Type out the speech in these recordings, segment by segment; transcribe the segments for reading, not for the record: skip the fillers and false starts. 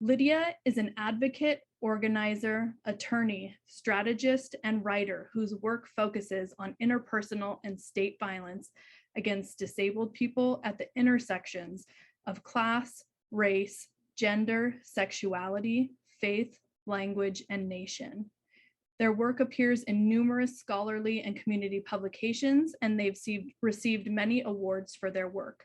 Lydia is an advocate, organizer, attorney, strategist, and writer whose work focuses on interpersonal and state violence against disabled people at the intersections of class, race, gender, sexuality, faith, language, and nation. Their work appears in numerous scholarly and community publications, and they've received many awards for their work,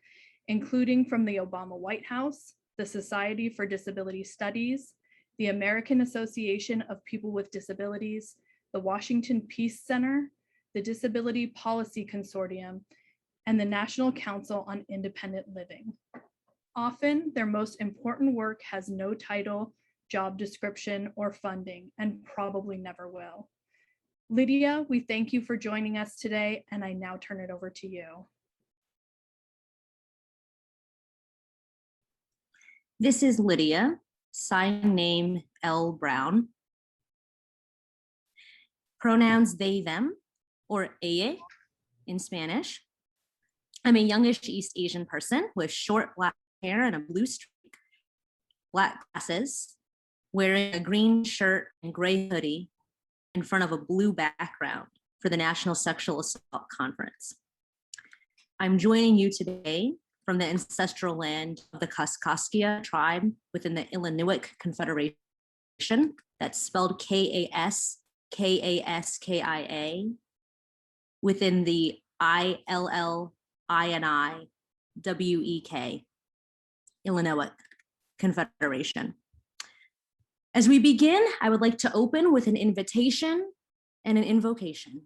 including from the Obama White House, the Society for Disability Studies, the American Association of People with Disabilities, the Washington Peace Center, the Disability Policy Consortium, and the National Council on Independent Living. Often, their most important work has no title, job description, or funding, and probably never will. Lydia, we thank you for joining us today, and I now turn it over to you. This is Lydia, sign name L. Brown. Pronouns they, them, or ella in Spanish. I'm a youngish East Asian person with short black hair and a blue streak, black glasses, wearing a green shirt and gray hoodie in front of a blue background for the National Sexual Assault Conference. I'm joining you today from the ancestral land of the Kaskaskia tribe within the Illinois Confederation. That's spelled Kaskaskia within the ILLINIWEK, Illinois Confederation. As we begin, I would like to open with an invitation and an invocation.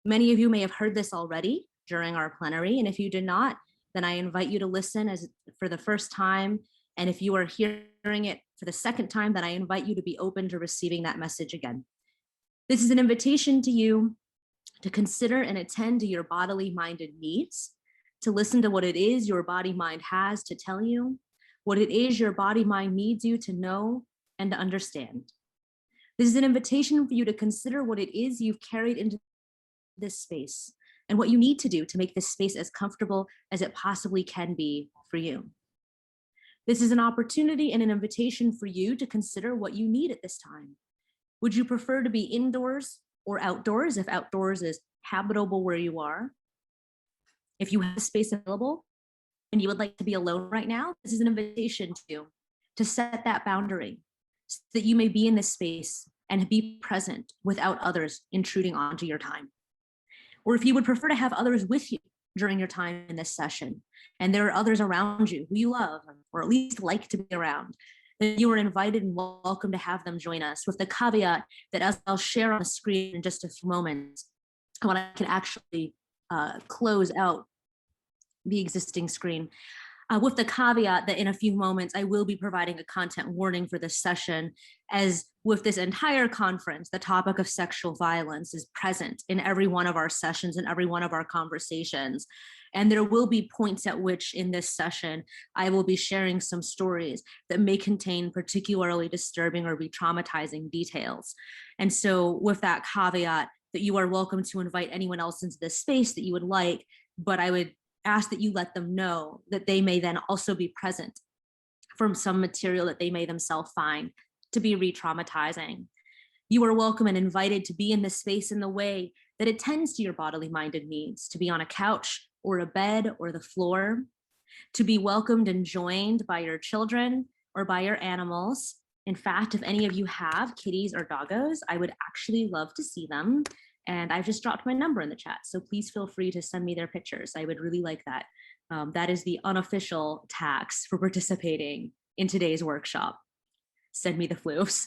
Many of you may have heard this already during our plenary, and if you did not, then I invite you to listen for the first time. And if you are hearing it for the second time, then I invite you to be open to receiving that message again. This is an invitation to you to consider and attend to your bodily minded needs, to listen to what it is your body mind has to tell you, what it is your body mind needs you to know and to understand. This is an invitation for you to consider what it is you've carried into this space and what you need to do to make this space as comfortable as it possibly can be for you. This is an opportunity and an invitation for you to consider what you need at this time. Would you prefer to be indoors or outdoors if outdoors is habitable where you are? If you have space available and you would like to be alone right now, this is an invitation to you to set that boundary so that you may be in this space and be present without others intruding onto your time. Or if you would prefer to have others with you during your time in this session, and there are others around you who you love, or at least like to be around, then you are invited and welcome to have them join us, with the caveat that, as I'll share on the screen in just a few moments, when I can actually close out the existing screen, with the caveat that in a few moments, I will be providing a content warning for this session, as with this entire conference, the topic of sexual violence is present in every one of our sessions and every one of our conversations. And there will be points at which in this session, I will be sharing some stories that may contain particularly disturbing or re-traumatizing details. And so with that caveat, that you are welcome to invite anyone else into this space that you would like, but I would ask that you let them know that they may then also be present from some material that they may themselves find to be re-traumatizing. You are welcome and invited to be in this space in the way that it tends to your bodily minded needs, to be on a couch or a bed or the floor, to be welcomed and joined by your children or by your animals. In fact, if any of you have kitties or doggos, I would actually love to see them. And I've just dropped my number in the chat, so please feel free to send me their pictures. I would really like that. That is the unofficial tax for participating in today's workshop. Send me the floofs.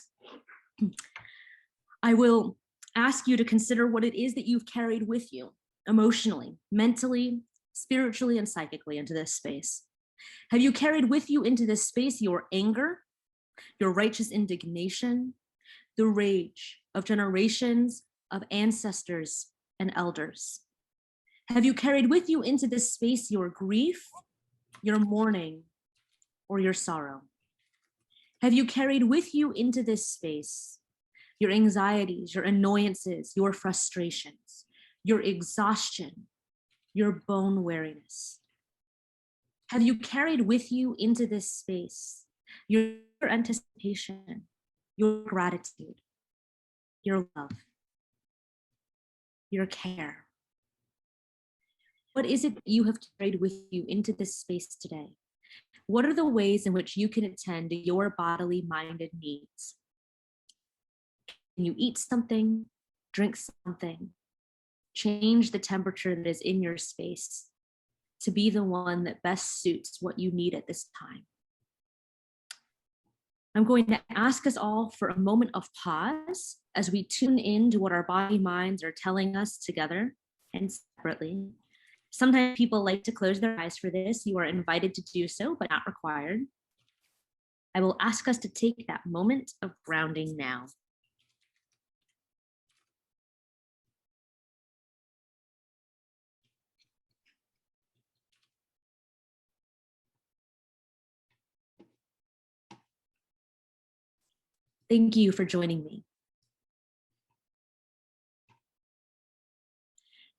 I will ask you to consider what it is that you've carried with you emotionally, mentally, spiritually, and psychically into this space. Have you carried with you into this space your anger, your righteous indignation, the rage of generations of ancestors and elders? Have you carried with you into this space your grief, your mourning, or your sorrow? Have you carried with you into this space your anxieties, your annoyances, your frustrations, your exhaustion, your bone weariness? Have you carried with you into this space your anticipation, your gratitude, your love, your care. What is it you have carried with you into this space today? What are the ways in which you can attend to your bodily minded needs? Can you eat something, drink something, change the temperature that is in your space to be the one that best suits what you need at this time? I'm going to ask us all for a moment of pause as we tune in to what our body minds are telling us together and separately. Sometimes people like to close their eyes for this. You are invited to do so, but not required. I will ask us to take that moment of grounding now. Thank you for joining me.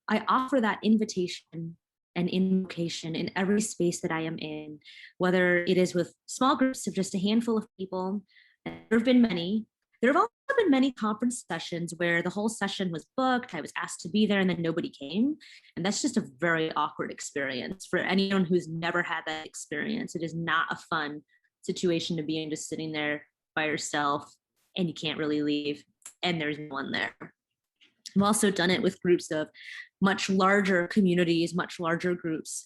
I offer that invitation and invocation in every space that I am in, whether it is with small groups of just a handful of people. There have been many. There have also been many conference sessions where the whole session was booked. I was asked to be there and then nobody came. And that's just a very awkward experience for anyone who's never had that experience. It is not a fun situation to be in, just sitting there by yourself and you can't really leave and there's no one there. I've also done it with groups of much larger communities, much larger groups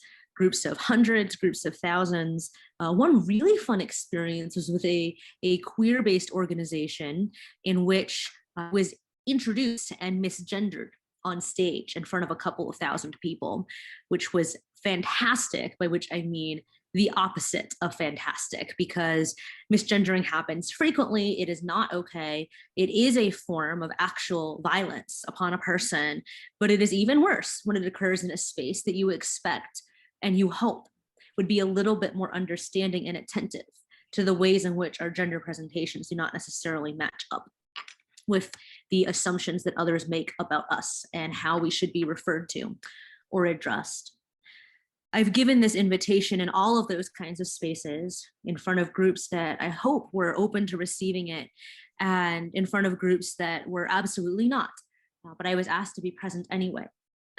of hundreds, groups of thousands. One really fun experience was with a queer-based organization in which I was introduced and misgendered on stage in front of a couple of thousand people, which was fantastic, by which I mean the opposite of fantastic, because misgendering happens frequently. It is not okay. It is a form of actual violence upon a person, but it is even worse when it occurs in a space that you expect and you hope would be a little bit more understanding and attentive to the ways in which our gender presentations do not necessarily match up with the assumptions that others make about us and how we should be referred to or addressed. I've given this invitation in all of those kinds of spaces, in front of groups that I hope were open to receiving it, and in front of groups that were absolutely not. But I was asked to be present anyway,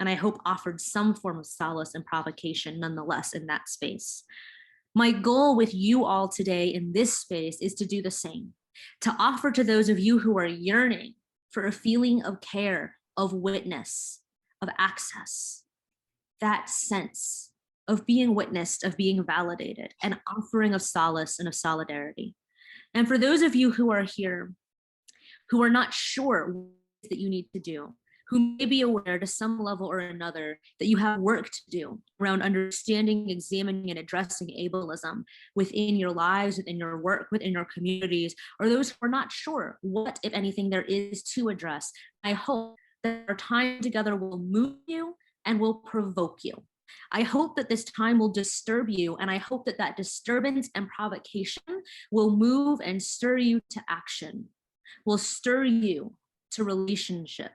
and I hope offered some form of solace and provocation nonetheless in that space. My goal with you all today in this space is to do the same, to offer to those of you who are yearning for a feeling of care, of witness, of access, that sense of being witnessed, of being validated, an offering of solace and of solidarity. And for those of you who are here, who are not sure what that you need to do, who may be aware to some level or another that you have work to do around understanding, examining, and addressing ableism within your lives, within your work, within your communities, or those who are not sure what, if anything, there is to address, I hope that our time together will move you and will provoke you. I hope that this time will disturb you, and I hope that that disturbance and provocation will move and stir you to action, will stir you to relationship,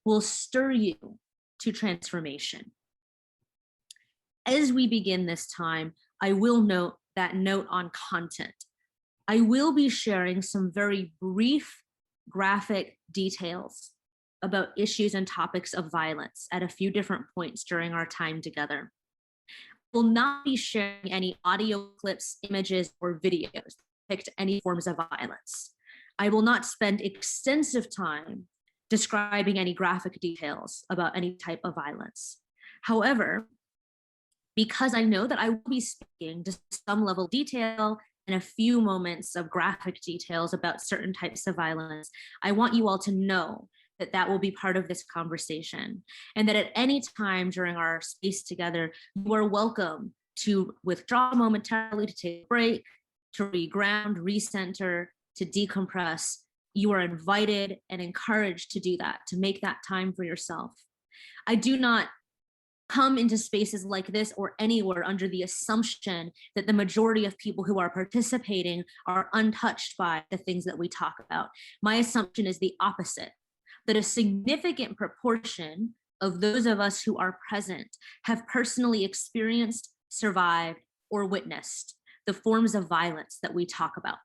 will stir you to transformation. As we begin this time, I will note that note on content. I will be sharing some very brief graphic details about issues and topics of violence at a few different points during our time together. I will not be sharing any audio clips, images, or videos that depict any forms of violence. I will not spend extensive time describing any graphic details about any type of violence. However, because I know that I will be speaking to some level of detail and a few moments of graphic details about certain types of violence, I want you all to know that that will be part of this conversation, and that at any time during our space together, you are welcome to withdraw momentarily, to take a break, to reground, recenter, to decompress. You are invited and encouraged to do that, to make that time for yourself. I do not come into spaces like this or anywhere under the assumption that the majority of people who are participating are untouched by the things that we talk about. My assumption is the opposite, that a significant proportion of those of us who are present have personally experienced, survived, or witnessed the forms of violence that we talk about.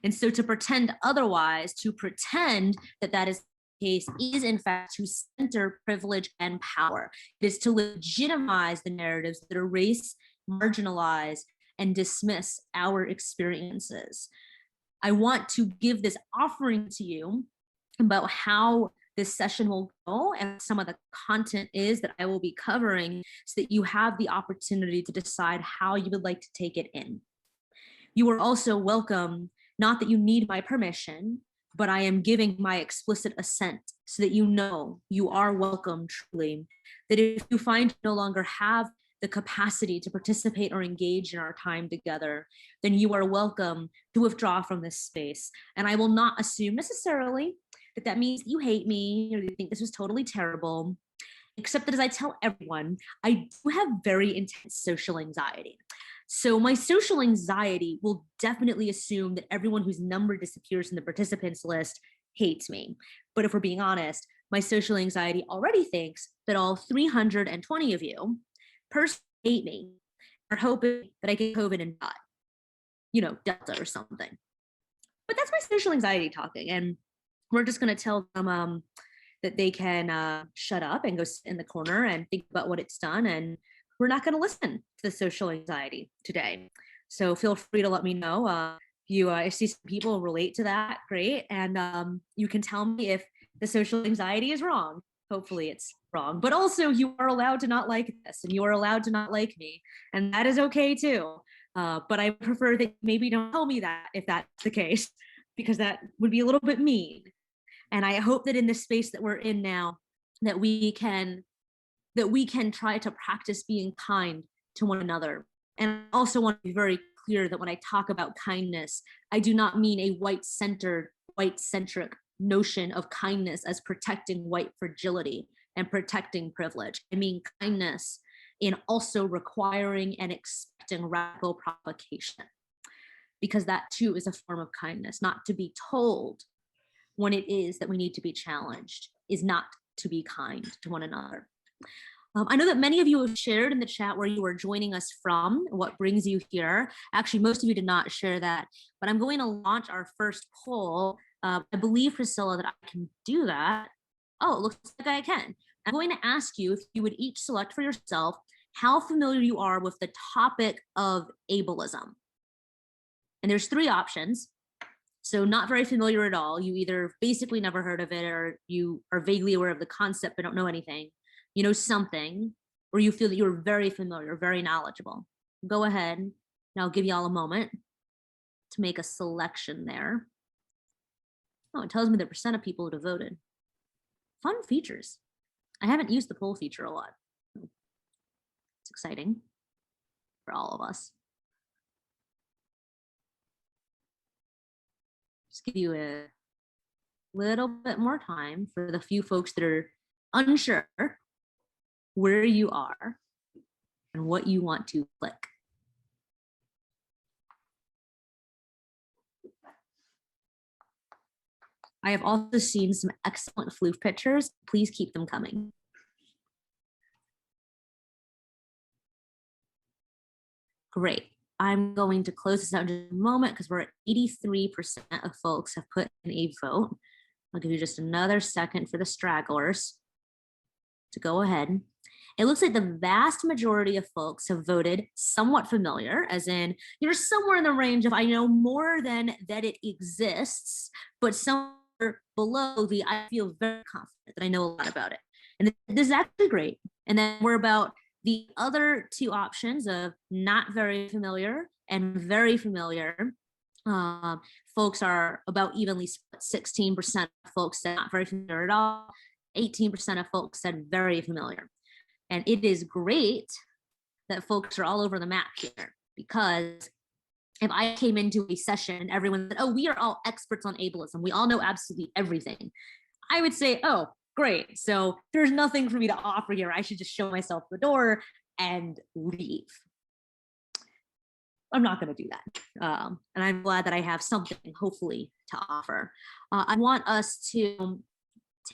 And so to pretend otherwise, to pretend that that is the case, is in fact to center privilege and power. It is to legitimize the narratives that erase, marginalize, and dismiss our experiences. I want to give this offering to you about how this session will go and some of the content is that I will be covering so that you have the opportunity to decide how you would like to take it in. You are also welcome, not that you need my permission, but I am giving my explicit assent so that you know you are welcome truly, that if you find you no longer have the capacity to participate or engage in our time together, then you are welcome to withdraw from this space. And I will not assume necessarily that that means you hate me or you think this was totally terrible, except that as I tell everyone, I do have very intense social anxiety. So my social anxiety will definitely assume that everyone whose number disappears in the participants list hates me. But if we're being honest, my social anxiety already thinks that all 320 of you personally hate me, are hoping that I get COVID and die, Delta or something. But that's my social anxiety talking. And we're just going to tell them that they can shut up and go sit in the corner and think about what it's done. And we're not going to listen to the social anxiety today. So feel free to let me know. If I see some people relate to that, great. And you can tell me if the social anxiety is wrong. Hopefully it's wrong, but also you are allowed to not like this and you are allowed to not like me. And that is okay too. But I prefer that maybe don't tell me that if that's the case, because that would be a little bit mean. And I hope that in the space that we're in now, that we can try to practice being kind to one another. And I also want to be very clear that when I talk about kindness, I do not mean a white-centered, white-centric notion of kindness as protecting white fragility and protecting privilege. I mean kindness in also requiring and expecting radical provocation, because that too is a form of kindness. Not to be told when it is that we need to be challenged is not to be kind to one another. I know that many of you have shared in the chat where you are joining us from, what brings you here. Actually, most of you did not share that, but I'm going to launch our first poll. I believe, Priscilla, that I can do that. Oh, it looks like I can. I'm going to ask you if you would each select for yourself how familiar you are with the topic of ableism. And there's 3 options. So not very familiar at all. You either basically never heard of it, or you are vaguely aware of the concept but don't know anything. You know something, or you feel that you're very familiar, very knowledgeable. Go ahead, and I'll give y'all a moment to make a selection there. Oh, it tells me the percent of people who have voted. Fun features. I haven't used the poll feature a lot. It's exciting for all of us. Just give you a little bit more time for the few folks that are unsure where you are and what you want to click. I have also seen some excellent floof pictures. Please keep them coming. Great. I'm going to close this out in a moment because we're at 83% of folks have put in a vote. I'll give you just another second for the stragglers to go ahead. It looks like the vast majority of folks have voted somewhat familiar, as in you're somewhere in the range of I know more than that it exists, but somewhere below the I feel very confident that I know a lot about it. And this is actually great. And then we're about the other 2 options of not very familiar and very familiar. Folks are about evenly split. 16% of folks said not very familiar at all. 18% of folks said very familiar. And it is great that folks are all over the map here, because if I came into a session and everyone said, oh, we are all experts on ableism, we all know absolutely everything, I would say, oh, great. So there's nothing for me to offer here. I should just show myself the door and leave. I'm not going to do that. And I'm glad that I have something, hopefully, to offer. I want us to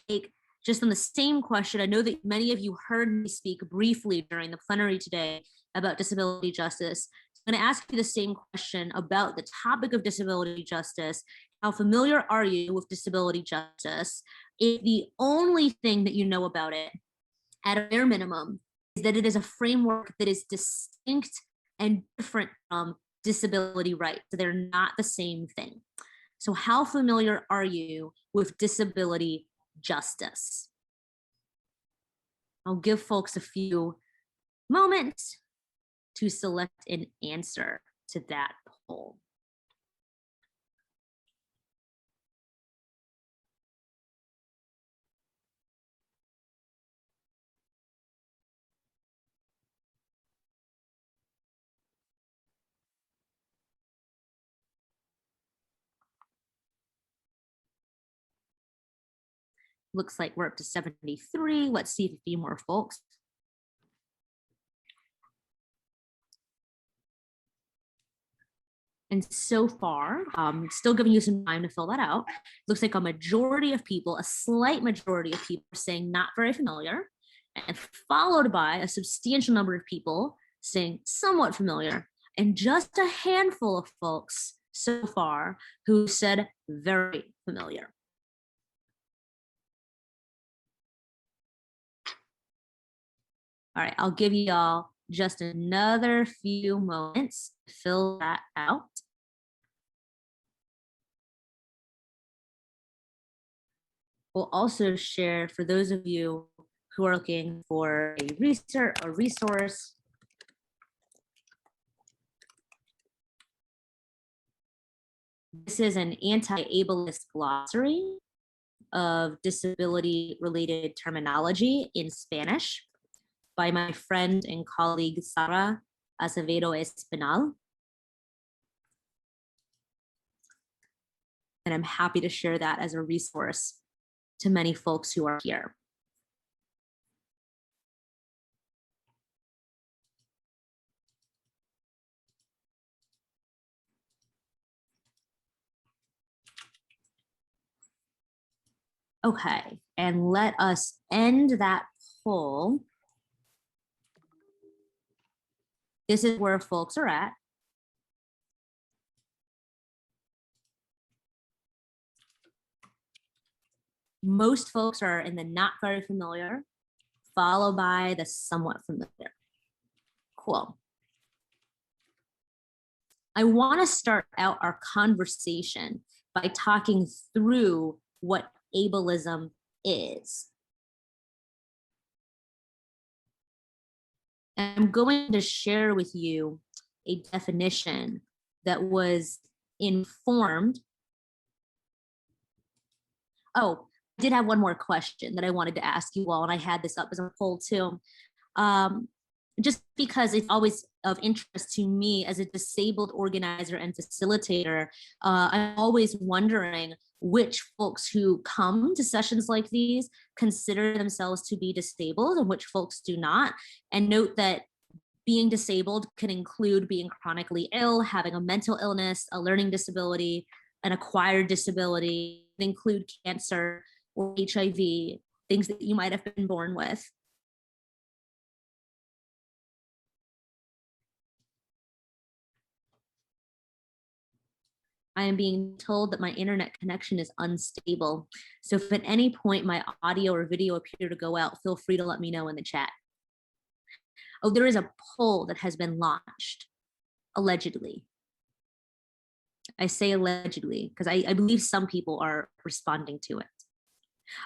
take just on the same question. I know that many of you heard me speak briefly during the plenary today about disability justice. I'm going to ask you the same question about the topic of disability justice. How familiar are you with disability justice? If the only thing that you know about it, at a bare minimum, is that it is a framework that is distinct and different from disability rights. So they're not the same thing. So how familiar are you with disability justice? I'll give folks a few moments to select an answer to that poll. Looks like we're up to 73. Let's see if a few more folks. And so far, still giving you some time to fill that out. Looks like a majority of people, a slight majority of people are saying not very familiar, and followed by a substantial number of people saying somewhat familiar, and just a handful of folks so far who said very familiar. All right, I'll give you all just another few moments to fill that out. We'll also share, for those of you who are looking for a resource, this is an anti-ableist glossary of disability-related terminology in Spanish by my friend and colleague, Sara Acevedo Espinal. And I'm happy to share that as a resource to many folks who are here. Okay, and let us end that poll. This is where folks are at. Most folks are in the not very familiar, followed by the somewhat familiar. Cool. I want to start out our conversation by talking through what ableism is. And I'm going to share with you a definition that was informed. Oh, I did have one more question that I wanted to ask you all, and I had this up as a poll too. Just because it's always of interest to me as a disabled organizer and facilitator, I'm always wondering which folks who come to sessions like these consider themselves to be disabled and which folks do not. And note that being disabled can include being chronically ill, having a mental illness, a learning disability, an acquired disability, include cancer or HIV, things that you might have been born with. I am being told that my internet connection is unstable. So if at any point my audio or video appear to go out, feel free to let me know in the chat. Oh, there is a poll that has been launched, allegedly. I say allegedly because I believe some people are responding to it.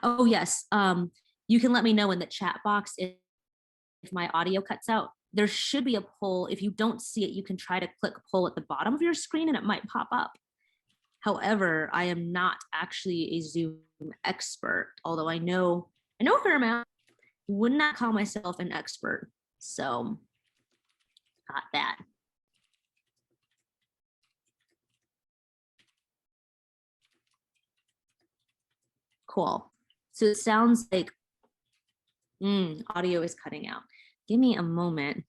Oh yes, you can let me know in the chat box if my audio cuts out. There should be a poll. If you don't see it, you can try to click poll at the bottom of your screen and it might pop up. However, I am not actually a Zoom expert, although I know a fair amount. Would not call myself an expert. So got that. Cool. So it sounds like audio is cutting out. Give me a moment.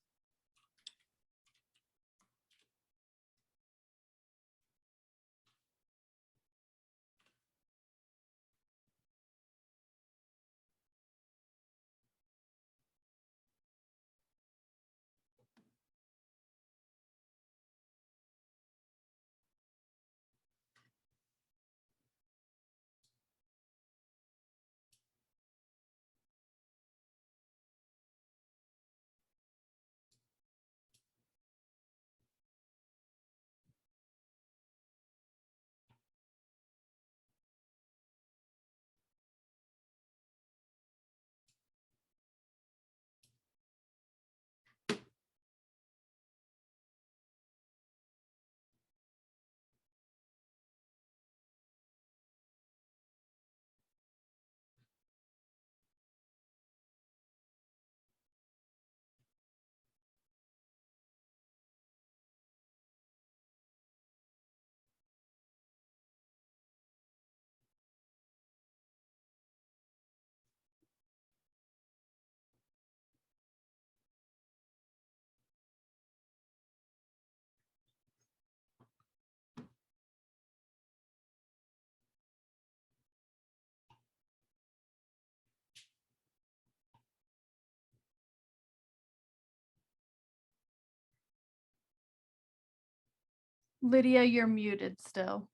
Lydia, you're muted still.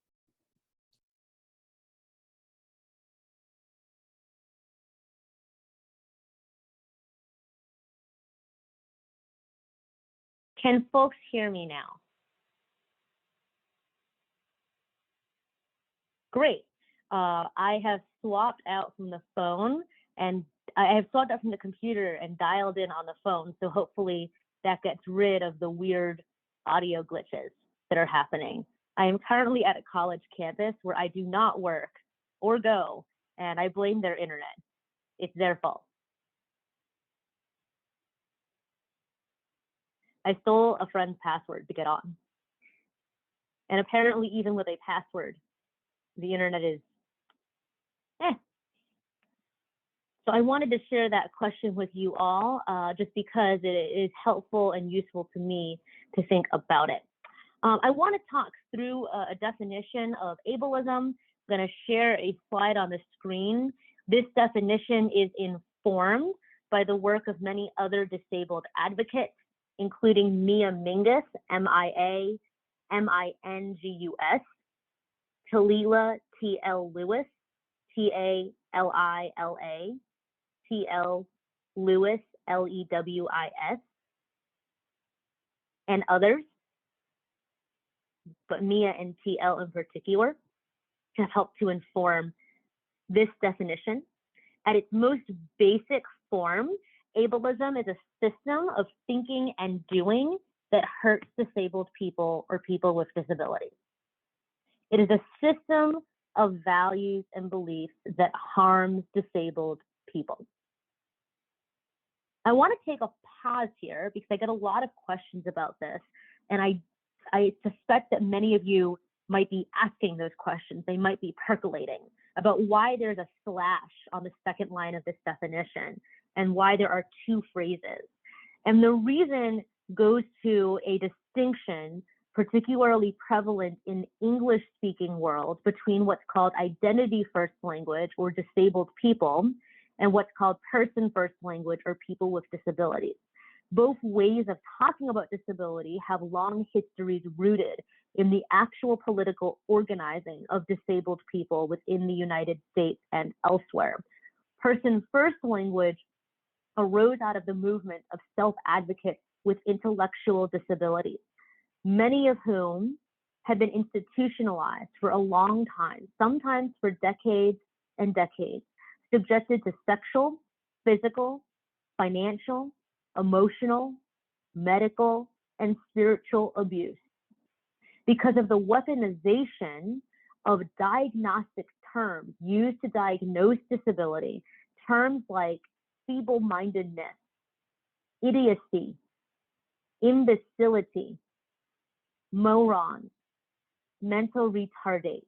Can folks hear me now? Great. I have swapped out from the phone and I have swapped out from the computer and dialed in on the phone. So hopefully that gets rid of the weird audio glitches that are happening. I am currently at a college campus where I do not work or go, and I blame their internet. It's their fault. I stole a friend's password to get on. And apparently even with a password, the internet is So I wanted to share that question with you all, just because it is helpful and useful to me to think about it. I want to talk through a definition of ableism. I'm going to share a slide on the screen. This definition is informed by the work of many other disabled advocates, including Mia Mingus, M-I-A, M-I-N-G-U-S, Talila T.L. Lewis, T-A-L-I-L-A, T.L. Lewis, L-E-W-I-S, and others, but Mia and T.L. in particular have helped to inform this definition. At its most basic form, ableism is a system of thinking and doing that hurts disabled people or people with disabilities. It is a system of values and beliefs that harms disabled people. I want to take a pause here because I get a lot of questions about this, and I suspect that many of you might be asking those questions. They might be percolating about why there's a slash on the second line of this definition and why there are two phrases. And the reason goes to a distinction particularly prevalent in English-speaking world between what's called identity first language or disabled people and what's called person first language or people with disabilities. Both ways of talking about disability have long histories rooted in the actual political organizing of disabled people within the United States and elsewhere. Person first language arose out of the movement of self-advocates with intellectual disabilities, many of whom had been institutionalized for a long time, sometimes for decades and decades, subjected to sexual, physical, financial, emotional, medical, and spiritual abuse. Because of the weaponization of diagnostic terms used to diagnose disability, terms like feeble-mindedness, idiocy, imbecility, moron, mental retardate,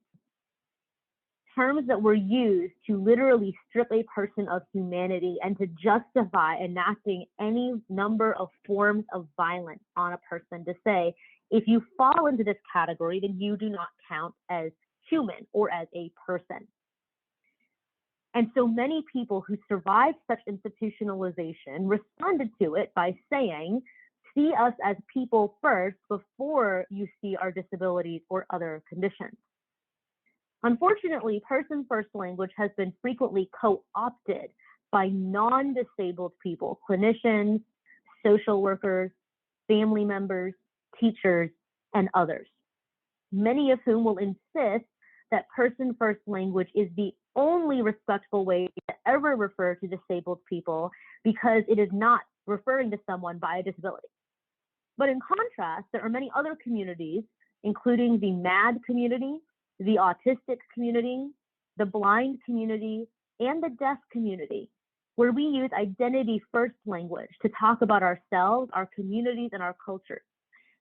terms that were used to literally strip a person of humanity and to justify enacting any number of forms of violence on a person to say, if you fall into this category, then you do not count as human or as a person. And so many people who survived such institutionalization responded to it by saying, see us as people first before you see our disabilities or other conditions. Unfortunately, person first language has been frequently co-opted by non-disabled people, clinicians, social workers, family members, teachers, and others, many of whom will insist that person first language is the only respectful way to ever refer to disabled people because it is not referring to someone by a disability. But in contrast, there are many other communities, including the MAD community, the autistic community, the blind community, and the deaf community, where we use identity first language to talk about ourselves, our communities, and our cultures.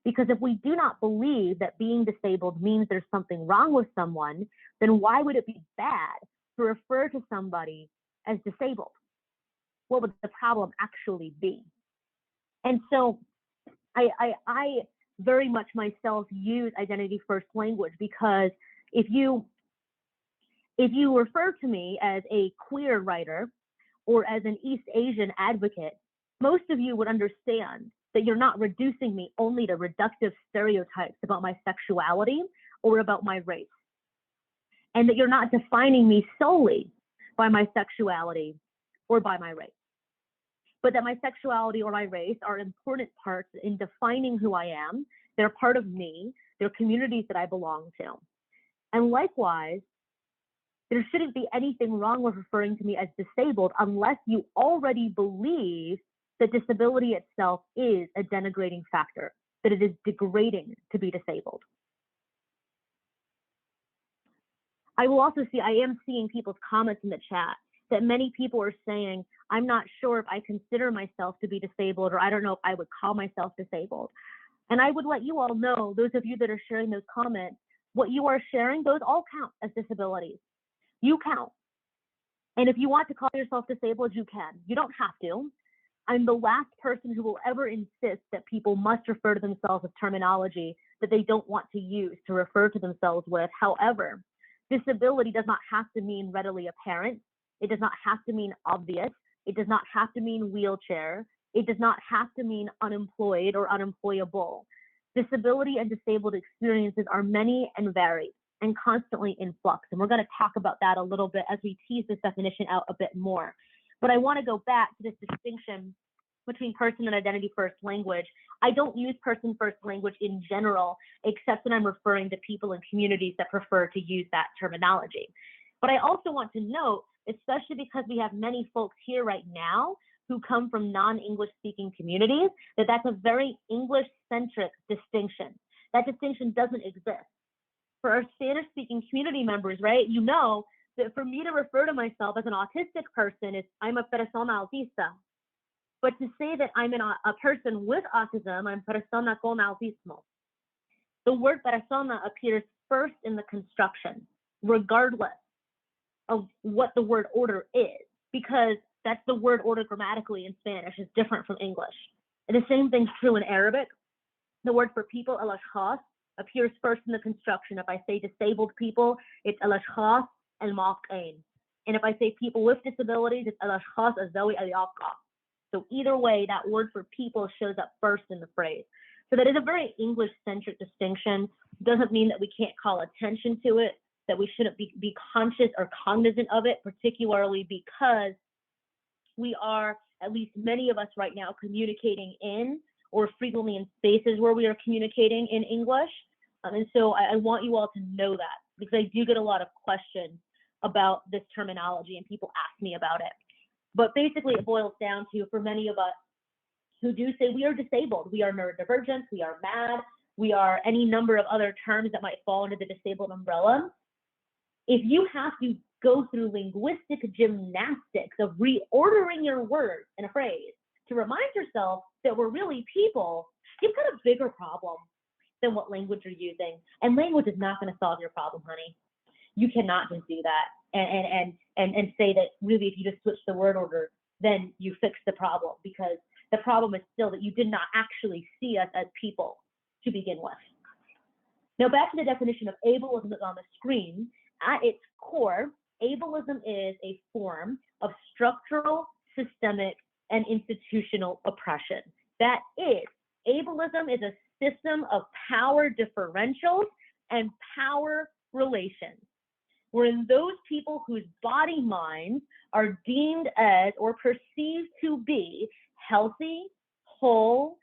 Because if we do not believe that being disabled means there's something wrong with someone, then why would it be bad to refer to somebody as disabled? What would the problem actually be? And so I very much myself use identity first language because if you refer to me as a queer writer or as an East Asian advocate, most of you would understand that you're not reducing me only to reductive stereotypes about my sexuality or about my race, and that you're not defining me solely by my sexuality or by my race, but that my sexuality or my race are important parts in defining who I am. They're part of me. They're communities that I belong to. And likewise, there shouldn't be anything wrong with referring to me as disabled unless you already believe that disability itself is a denigrating factor, that it is degrading to be disabled. I will also see, I am seeing people's comments in the chat that many people are saying, I'm not sure if I consider myself to be disabled, or I don't know if I would call myself disabled. And I would let you all know, those of you that are sharing those comments, what you are sharing, those all count as disabilities. You count. And if you want to call yourself disabled, you can. You don't have to. I'm the last person who will ever insist that people must refer to themselves with terminology that they don't want to use to refer to themselves with. However, disability does not have to mean readily apparent. It does not have to mean obvious. It does not have to mean wheelchair. It does not have to mean unemployed or unemployable. Disability and disabled experiences are many and varied and constantly in flux. And we're going to talk about that a little bit as we tease this definition out a bit more. But I want to go back to this distinction between person and identity first language. I don't use person first language in general, except when I'm referring to people and communities that prefer to use that terminology. But I also want to note, especially because we have many folks here right now who come from non-English speaking communities, that that's a very English-centric distinction. That distinction doesn't exist. For our Spanish-speaking community members, right, you know that for me to refer to myself as an autistic person is I'm a persona autista. But to say that I'm a person with autism, I'm persona con autismo. The word persona appears first in the construction, regardless of what the word order is, because that's the word order grammatically in Spanish. Is different from English. And the same thing's true in Arabic. The word for people, el ashkhas, appears first in the construction. If I say disabled people, it's el ashkhas el maqain. And if I say people with disabilities, it's el ashkhas al zawi al yaqa. So either way, that word for people shows up first in the phrase. So that is a very English-centric distinction. Doesn't mean that we can't call attention to it, that we shouldn't be conscious or cognizant of it, particularly because we are, at least many of us right now, communicating in or frequently in spaces where we are communicating in English. And so I want you all to know that, because I do get a lot of questions about this terminology and people ask me about it. But basically it boils down to, for many of us who do say we are disabled, we are neurodivergent, we are mad, we are any number of other terms that might fall under the disabled umbrella. If you have to go through linguistic gymnastics of reordering your words in a phrase to remind yourself that we're really people, you've got a bigger problem than what language you're using. And language is not going to solve your problem, honey. You cannot just do that and say that really if you just switch the word order, then you fix the problem, because the problem is still that you did not actually see us as people to begin with. Now back to the definition of ableism that's on the screen. At its core, ableism is a form of structural, systemic, and institutional oppression. That is, ableism is a system of power differentials and power relations, wherein those people whose body minds are deemed as or perceived to be healthy, whole,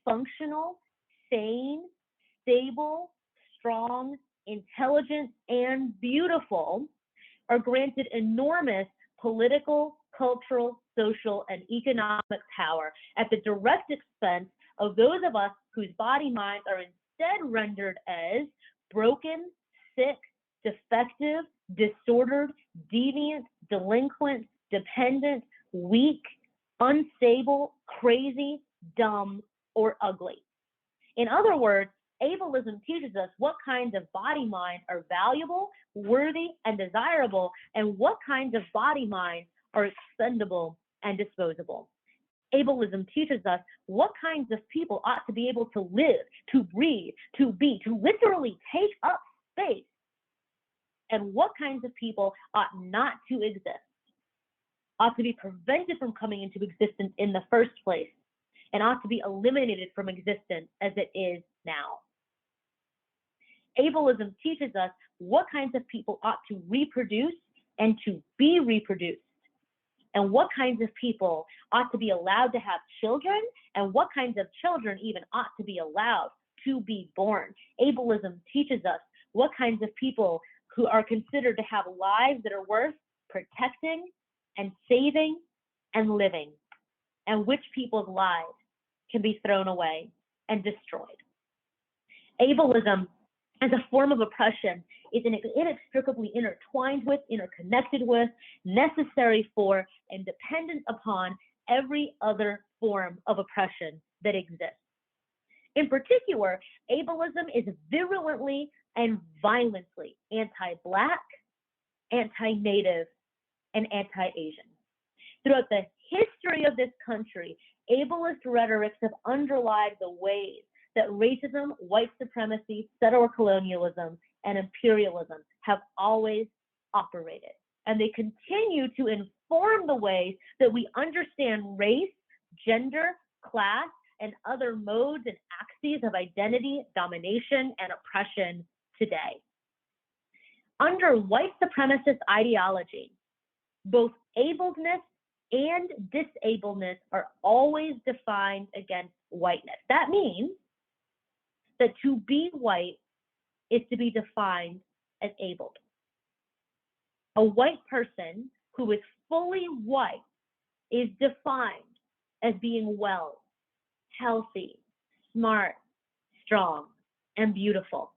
functional, sane, stable, strong, intelligent, and beautiful are granted enormous political, cultural, social, and economic power at the direct expense of those of us whose body minds are instead rendered as broken, sick, defective, disordered, deviant, delinquent, dependent, weak, unstable, crazy, dumb, or ugly. In other words, ableism teaches us what kinds of body minds are valuable, worthy, and desirable, and what kinds of body minds are expendable and disposable. Ableism teaches us what kinds of people ought to be able to live, to breathe, to be, to literally take up space, and what kinds of people ought not to exist, ought to be prevented from coming into existence in the first place, and ought to be eliminated from existence as it is now. Ableism teaches us what kinds of people ought to reproduce and to be reproduced, and what kinds of people ought to be allowed to have children, and what kinds of children even ought to be allowed to be born. Ableism teaches us what kinds of people who are considered to have lives that are worth protecting and saving and living, and which people's lives can be thrown away and destroyed. Ableism as a form of oppression is inextricably intertwined with, interconnected with, necessary for, and dependent upon every other form of oppression that exists. In particular, ableism is virulently and violently anti-Black, anti-Native, and anti-Asian. Throughout the history of this country, ableist rhetorics have underlined the ways that racism, white supremacy, settler colonialism, and imperialism have always operated. And they continue to inform the ways that we understand race, gender, class, and other modes and axes of identity, domination, and oppression today. Under white supremacist ideology, both ableness and disableness are always defined against whiteness. That means that to be white is to be defined as abled. A white person who is fully white is defined as being well, healthy, smart, strong, and beautiful.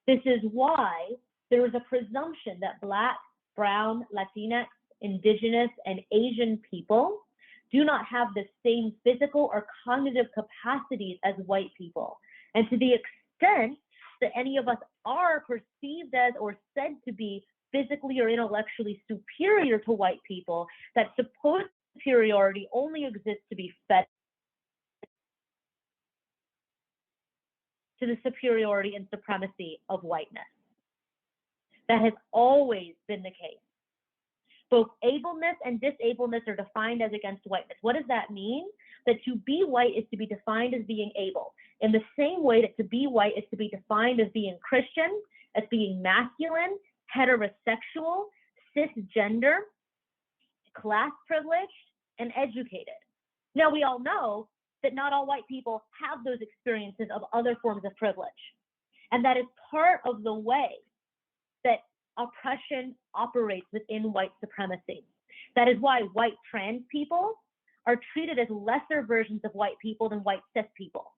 This is why there is a presumption that Black, Brown, Latinx, Indigenous, and Asian people do not have the same physical or cognitive capacities as white people. And to the extent that any of us are perceived as or said to be physically or intellectually superior to white people, that supposed superiority only exists to be fed to the superiority and supremacy of whiteness. That has always been the case. Both ableness and disableness are defined as against whiteness. What does that mean? That to be white is to be defined as being able, in the same way that to be white is to be defined as being Christian, as being masculine, heterosexual, cisgender, class privileged, and educated. Now, we all know that not all white people have those experiences of other forms of privilege. And that is part of the way that oppression operates within white supremacy. That is why white trans people are treated as lesser versions of white people than white cis people.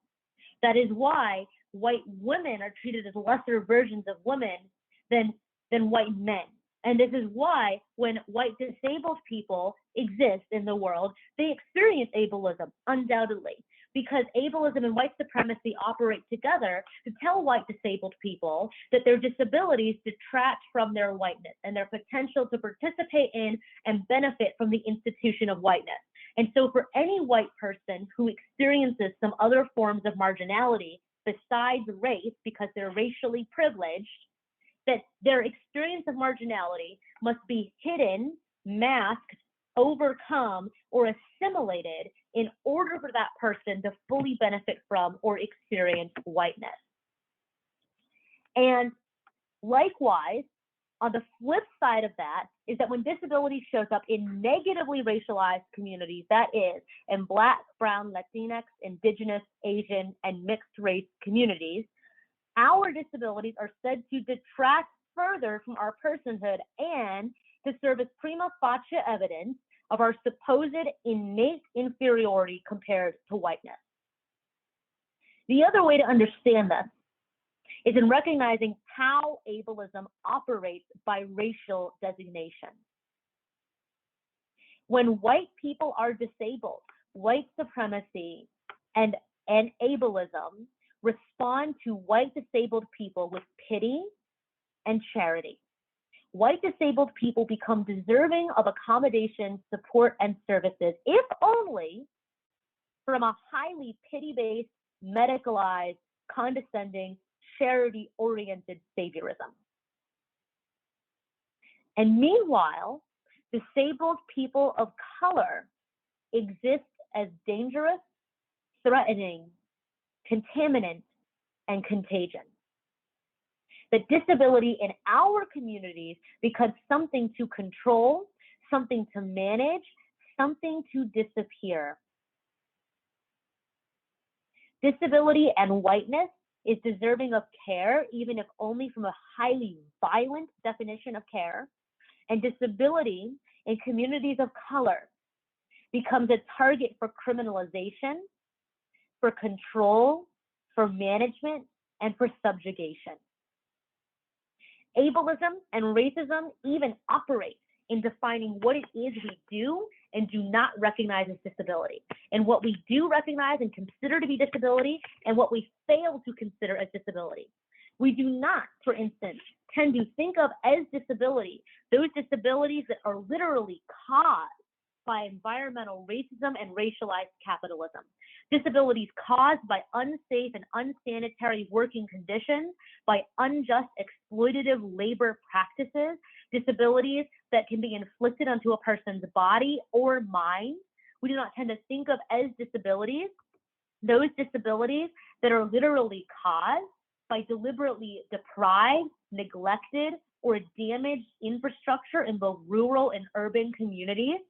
That is why white women are treated as lesser versions of women than white men. And this is why when white disabled people exist in the world, they experience ableism, undoubtedly, because ableism and white supremacy operate together to tell white disabled people that their disabilities detract from their whiteness and their potential to participate in and benefit from the institution of whiteness. And so for any white person who experiences some other forms of marginality besides race, because they're racially privileged, that their experience of marginality must be hidden, masked, overcome, or assimilated in order for that person to fully benefit from or experience whiteness. And likewise, on the flip side of that is that when disability shows up in negatively racialized communities, that is, in Black, Brown, Latinx, Indigenous, Asian, and mixed race communities, our disabilities are said to detract further from our personhood and to serve as prima facie evidence of our supposed innate inferiority compared to whiteness. The other way to understand this is in recognizing how ableism operates by racial designation. When white people are disabled, white supremacy and ableism respond to white disabled people with pity and charity. White disabled people become deserving of accommodation, support, and services, if only from a highly pity-based, medicalized, condescending, charity-oriented saviorism. And meanwhile, disabled people of color exist as dangerous, threatening, contaminant, and contagion. That disability in our communities becomes something to control, something to manage, something to disappear. Disability and whiteness is deserving of care, even if only from a highly violent definition of care. And disability in communities of color becomes a target for criminalization, for control, for management, and for subjugation. Ableism and racism even operate in defining what it is we do and do not recognize as disability, and what we do recognize and consider to be disability, and what we fail to consider as disability. We do not, for instance, tend to think of as disability those disabilities that are literally caused by environmental racism and racialized capitalism. Disabilities caused by unsafe and unsanitary working conditions, by unjust exploitative labor practices, disabilities that can be inflicted onto a person's body or mind. We do not tend to think of as disabilities those disabilities that are literally caused by deliberately deprived, neglected, or damaged infrastructure in both rural and urban communities.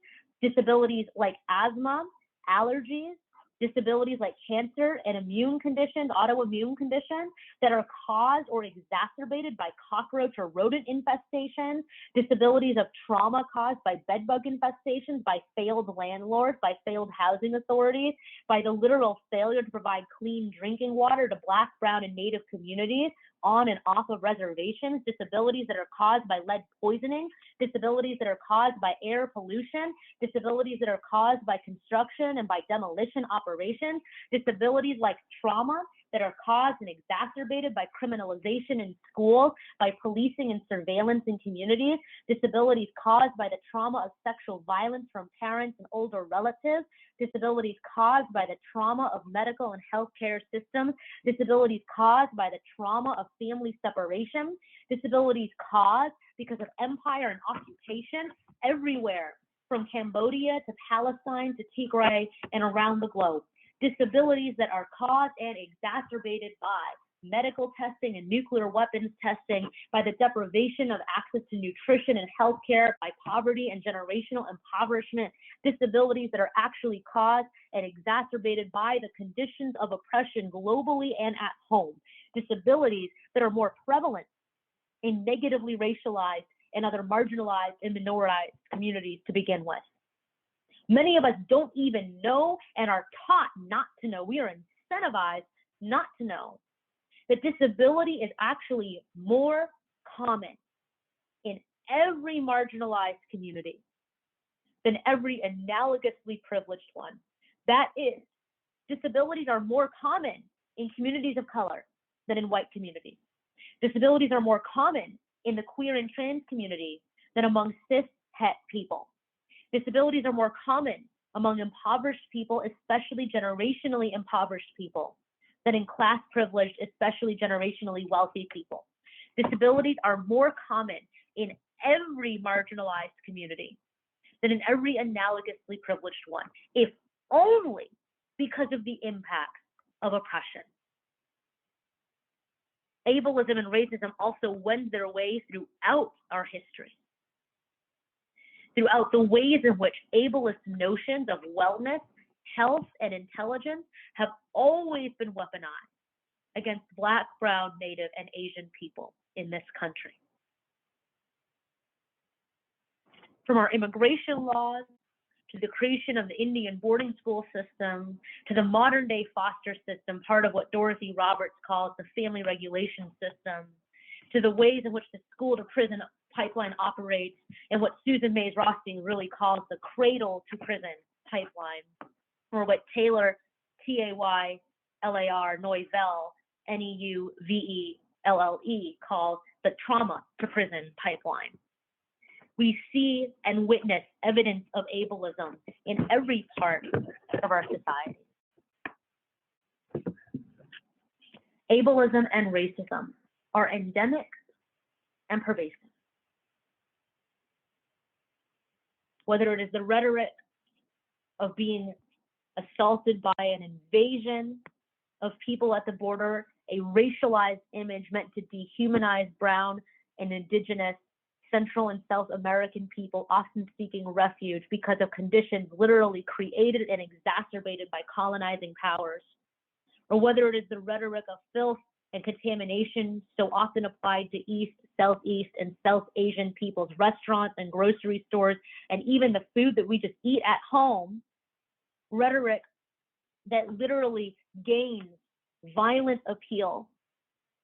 Disabilities like asthma, allergies, disabilities like cancer and immune conditions, autoimmune conditions that are caused or exacerbated by cockroach or rodent infestations, disabilities of trauma caused by bedbug infestations, by failed landlords, by failed housing authorities, by the literal failure to provide clean drinking water to Black, Brown, and Native communities on and off of reservations, disabilities that are caused by lead poisoning, disabilities that are caused by air pollution, disabilities that are caused by construction and by demolition operations, disabilities like trauma that are caused and exacerbated by criminalization in schools, by policing and surveillance in communities, disabilities caused by the trauma of sexual violence from parents and older relatives, disabilities caused by the trauma of medical and healthcare systems, disabilities caused by the trauma of family separation, disabilities caused because of empire and occupation everywhere from Cambodia to Palestine to Tigray and around the globe. Disabilities that are caused and exacerbated by medical testing and nuclear weapons testing, by the deprivation of access to nutrition and healthcare, by poverty and generational impoverishment, disabilities that are actually caused and exacerbated by the conditions of oppression globally and at home, disabilities that are more prevalent in negatively racialized and other marginalized and minorized communities to begin with. Many of us don't even know and are taught not to know. We are incentivized not to know that disability is actually more common in every marginalized community than every analogously privileged one. That is, disabilities are more common in communities of color than in white communities. Disabilities are more common in the queer and trans community than among cis het people. Disabilities are more common among impoverished people, especially generationally impoverished people, than in class privileged, especially generationally wealthy people. Disabilities are more common in every marginalized community than in every analogously privileged one, if only because of the impacts of oppression. Ableism and racism also wend their way throughout our history, throughout the ways in which ableist notions of wellness, health, and intelligence have always been weaponized against Black, Brown, Native, and Asian people in this country. From our immigration laws, to the creation of the Indian boarding school system, to the modern day foster system, part of what Dorothy Roberts calls the family regulation system, to the ways in which the school to prison pipeline operates, and what Susan Mays Rothstein really calls the cradle to prison pipeline, or what Taylor, T-A-Y-L-A-R, Neuvelle, N-E-U-V-E-L-L-E, calls the trauma to prison pipeline. We see and witness evidence of ableism in every part of our society. Ableism and racism are endemic and pervasive. Whether it is the rhetoric of being assaulted by an invasion of people at the border, a racialized image meant to dehumanize brown and indigenous Central and South American people, often seeking refuge because of conditions literally created and exacerbated by colonizing powers, or whether it is the rhetoric of filth and contamination so often applied to East, Southeast, and South Asian people's restaurants and grocery stores, and even the food that we just eat at home, rhetoric that literally gains violent appeal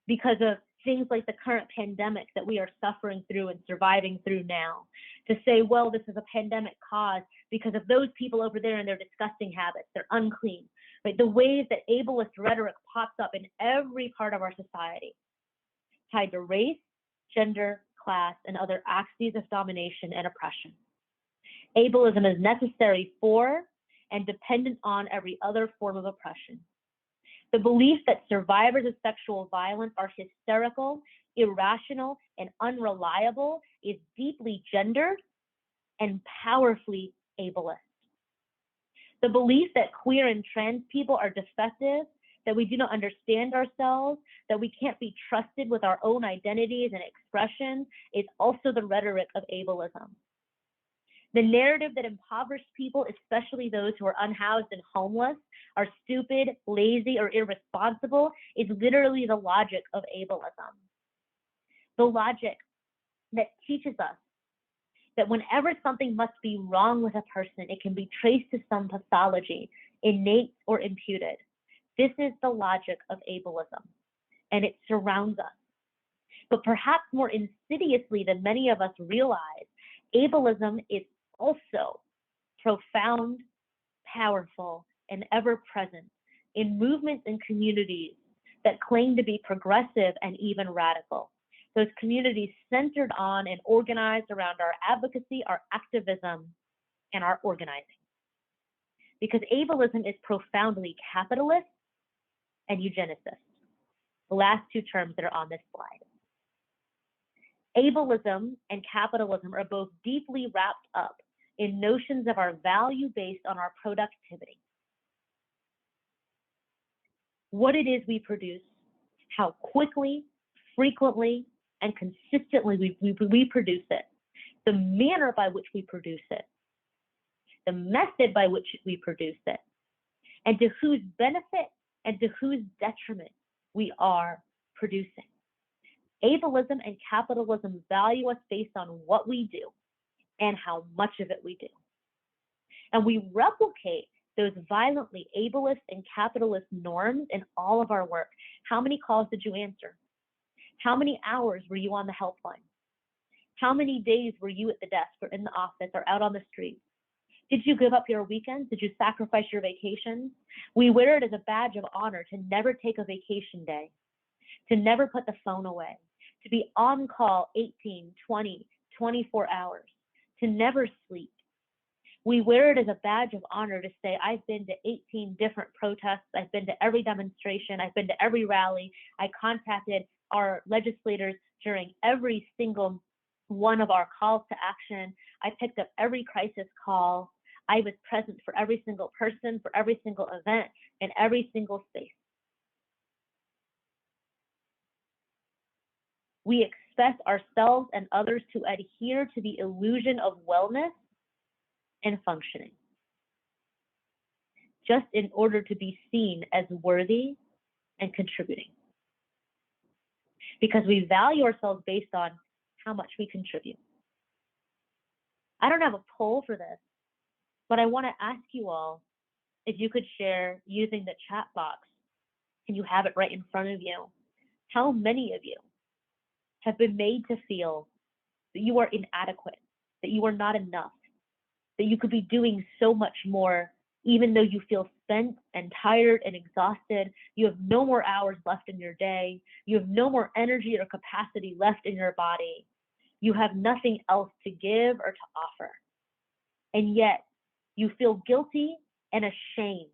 because of things like the current pandemic that we are suffering through and surviving through now. To say, well, this is a pandemic caused because of those people over there and their disgusting habits, they're unclean. Right? The ways that ableist rhetoric pops up in every part of our society, tied to race, gender, class, and other axes of domination and oppression. Ableism is necessary for and dependent on every other form of oppression. The belief that survivors of sexual violence are hysterical, irrational, and unreliable is deeply gendered and powerfully ableist. The belief that queer and trans people are defective, that we do not understand ourselves, that we can't be trusted with our own identities and expressions is also the rhetoric of ableism. The narrative that impoverished people, especially those who are unhoused and homeless, are stupid, lazy, or irresponsible is literally the logic of ableism. The logic that teaches us that whenever something must be wrong with a person, it can be traced to some pathology, innate or imputed. This is the logic of ableism, and it surrounds us. But perhaps more insidiously than many of us realize, ableism is also profound, powerful, and ever present in movements and communities that claim to be progressive and even radical. Those communities centered on and organized around our advocacy, our activism, and our organizing. Because ableism is profoundly capitalist and eugenicist, the last two terms that are on this slide. Ableism and capitalism are both deeply wrapped up in notions of our value based on our productivity. What it is we produce, how quickly, frequently, and consistently we produce it, the manner by which we produce it, the method by which we produce it, and to whose benefit and to whose detriment we are producing. Ableism and capitalism value us based on what we do and how much of it we do. And we replicate those violently ableist and capitalist norms in all of our work. How many calls did you answer? How many hours were you on the helpline? How many days were you at the desk or in the office or out on the street? Did you give up your weekends? Did you sacrifice your vacations? We wear it as a badge of honor to never take a vacation day, to never put the phone away, to be on call 18, 20, 24 hours, to never sleep. We wear it as a badge of honor to say, I've been to 18 different protests. I've been to every demonstration. I've been to every rally. I contacted our legislators during every single one of our calls to action. I picked up every crisis call. I was present for every single person, for every single event, in every single space. We expect ourselves and others to adhere to the illusion of wellness and functioning, just in order to be seen as worthy and contributing. Because we value ourselves based on how much we contribute. I don't have a poll for this, but I want to ask you all if you could share using the chat box, and you have it right in front of you, how many of you have been made to feel that you are inadequate, that you are not enough, that you could be doing so much more, even though you feel spent and tired and exhausted. You have no more hours left in your day. You have no more energy or capacity left in your body. You have nothing else to give or to offer. And yet you feel guilty and ashamed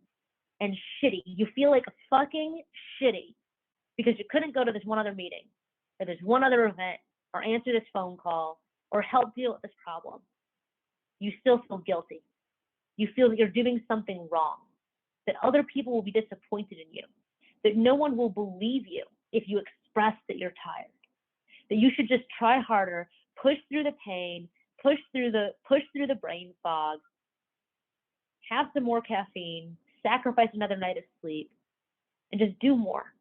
and shitty. You feel like fucking shitty because you couldn't go to this one other meeting, or this one other event, or answer this phone call, or help deal with this problem. You still feel guilty. You feel that you're doing something wrong. that other people will be disappointed in you, that no one will believe you if you express that you're tired, that you should just try harder, push through the pain, push through the brain fog, have some more caffeine, sacrifice another night of sleep, and just do more.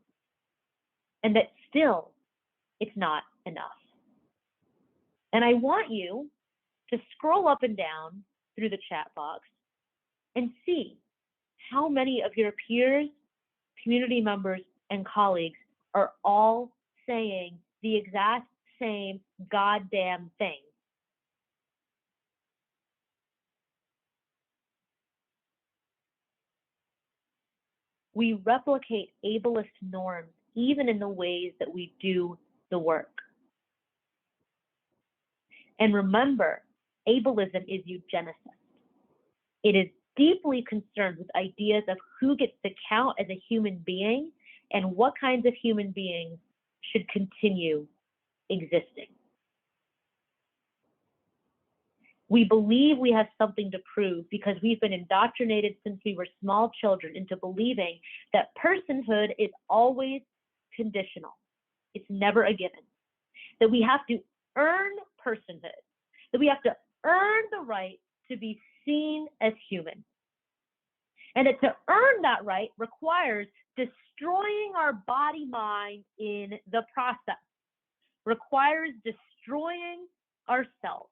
And that still, it's not enough. And I want you to scroll up and down through the chat box and see how many of your peers, community members, and colleagues are all saying the exact same goddamn thing. We replicate ableist norms even in the ways that we do the work. And remember, ableism is eugenicist. It is deeply concerned with ideas of who gets to count as a human being and what kinds of human beings should continue existing. We believe we have something to prove because we've been indoctrinated since we were small children into believing that personhood is always conditional. It's never a given. That we have to earn personhood, that we have to earn the right to be seen as human. And that to earn that right requires destroying our body mind in the process, requires destroying ourselves.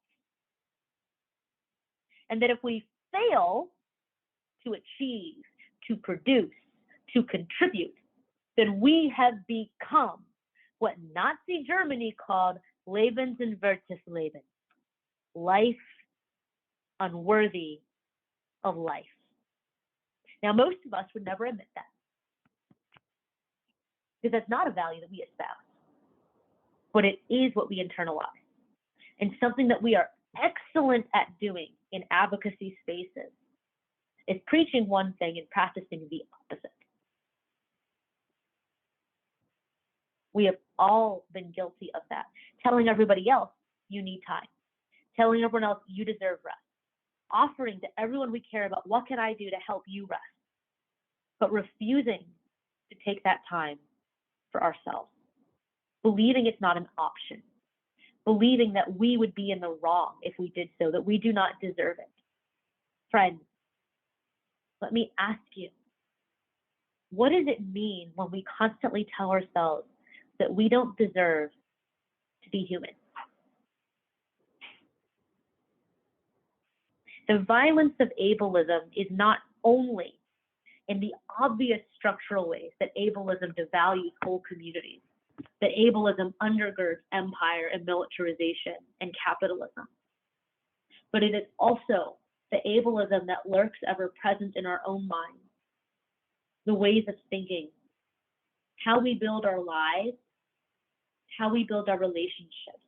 And that if we fail to achieve, to produce, to contribute, then we have become what Nazi Germany called Lebenswertes Leben, life unworthy of life. Now, most of us would never admit that, because that's not a value that we espouse, but it is what we internalize, and something that we are excellent at doing in advocacy spaces is preaching one thing and practicing the opposite. We have all been guilty of that, telling everybody else you need time, telling everyone else you deserve rest, offering to everyone we care about, what can I do to help you rest, but refusing to take that time for ourselves, believing it's not an option, believing that we would be in the wrong if we did so, that we do not deserve it. Friends, let me ask you, what does it mean when we constantly tell ourselves that we don't deserve to be human? The violence of ableism is not only in the obvious structural ways that ableism devalues whole communities, that ableism undergirds empire and militarization and capitalism, but it is also the ableism that lurks ever present in our own minds, the ways of thinking, how we build our lives, how we build our relationships,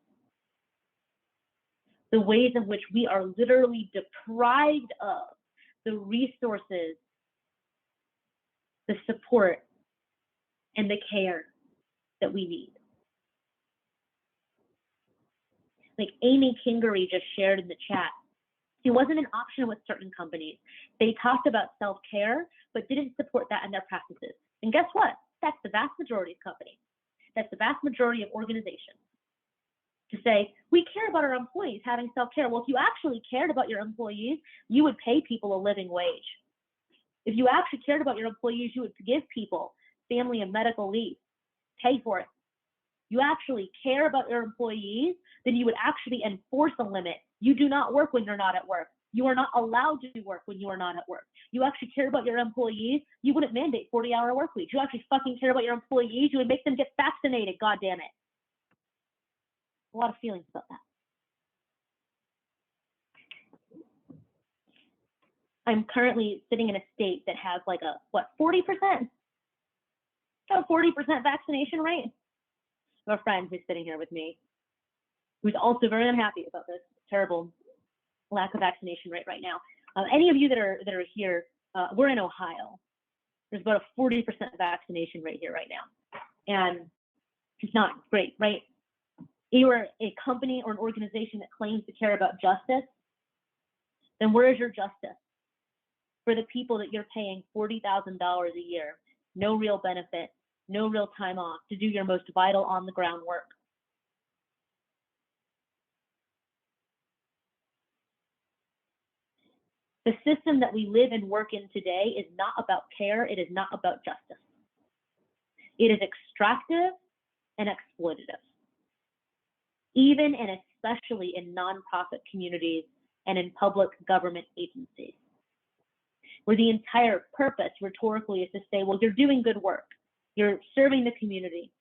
the ways in which we are literally deprived of the resources, the support, and the care that we need. Like Amy Kingery just shared in the chat, it wasn't an option with certain companies. They talked about self-care, but didn't support that in their practices. And guess what? That's the vast majority of companies. That's the vast majority of organizations. To say, we care about our employees having self-care. Well, if you actually cared about your employees, you would pay people a living wage. If you actually cared about your employees, you would give people family and medical leave, pay for it. You actually care about your employees, then you would actually enforce a limit. You do not work when you're not at work. You are not allowed to work when you are not at work. You actually care about your employees, you wouldn't mandate 40-hour work weeks. You actually fucking care about your employees, you would make them get vaccinated, God damn it. A lot of feelings about that. I'm currently sitting in a state that has like a, 40%? Got a 40% vaccination rate. I have a friend who's sitting here with me, who's also very unhappy about this terrible lack of vaccination rate right now. Any of you that are here, we're in Ohio. There's about a 40% vaccination rate here right now. And it's not great, right? You are a company or an organization that claims to care about justice, then where is your justice? for the people that you're paying $40,000 a year, no real benefit, no real time off to do your most vital on the ground work. The system that we live and work in today is not about care. It is not about justice. It is extractive and exploitative, even and especially in nonprofit communities and in public government agencies, where the entire purpose rhetorically is to say, well, you're doing good work. You're serving the community.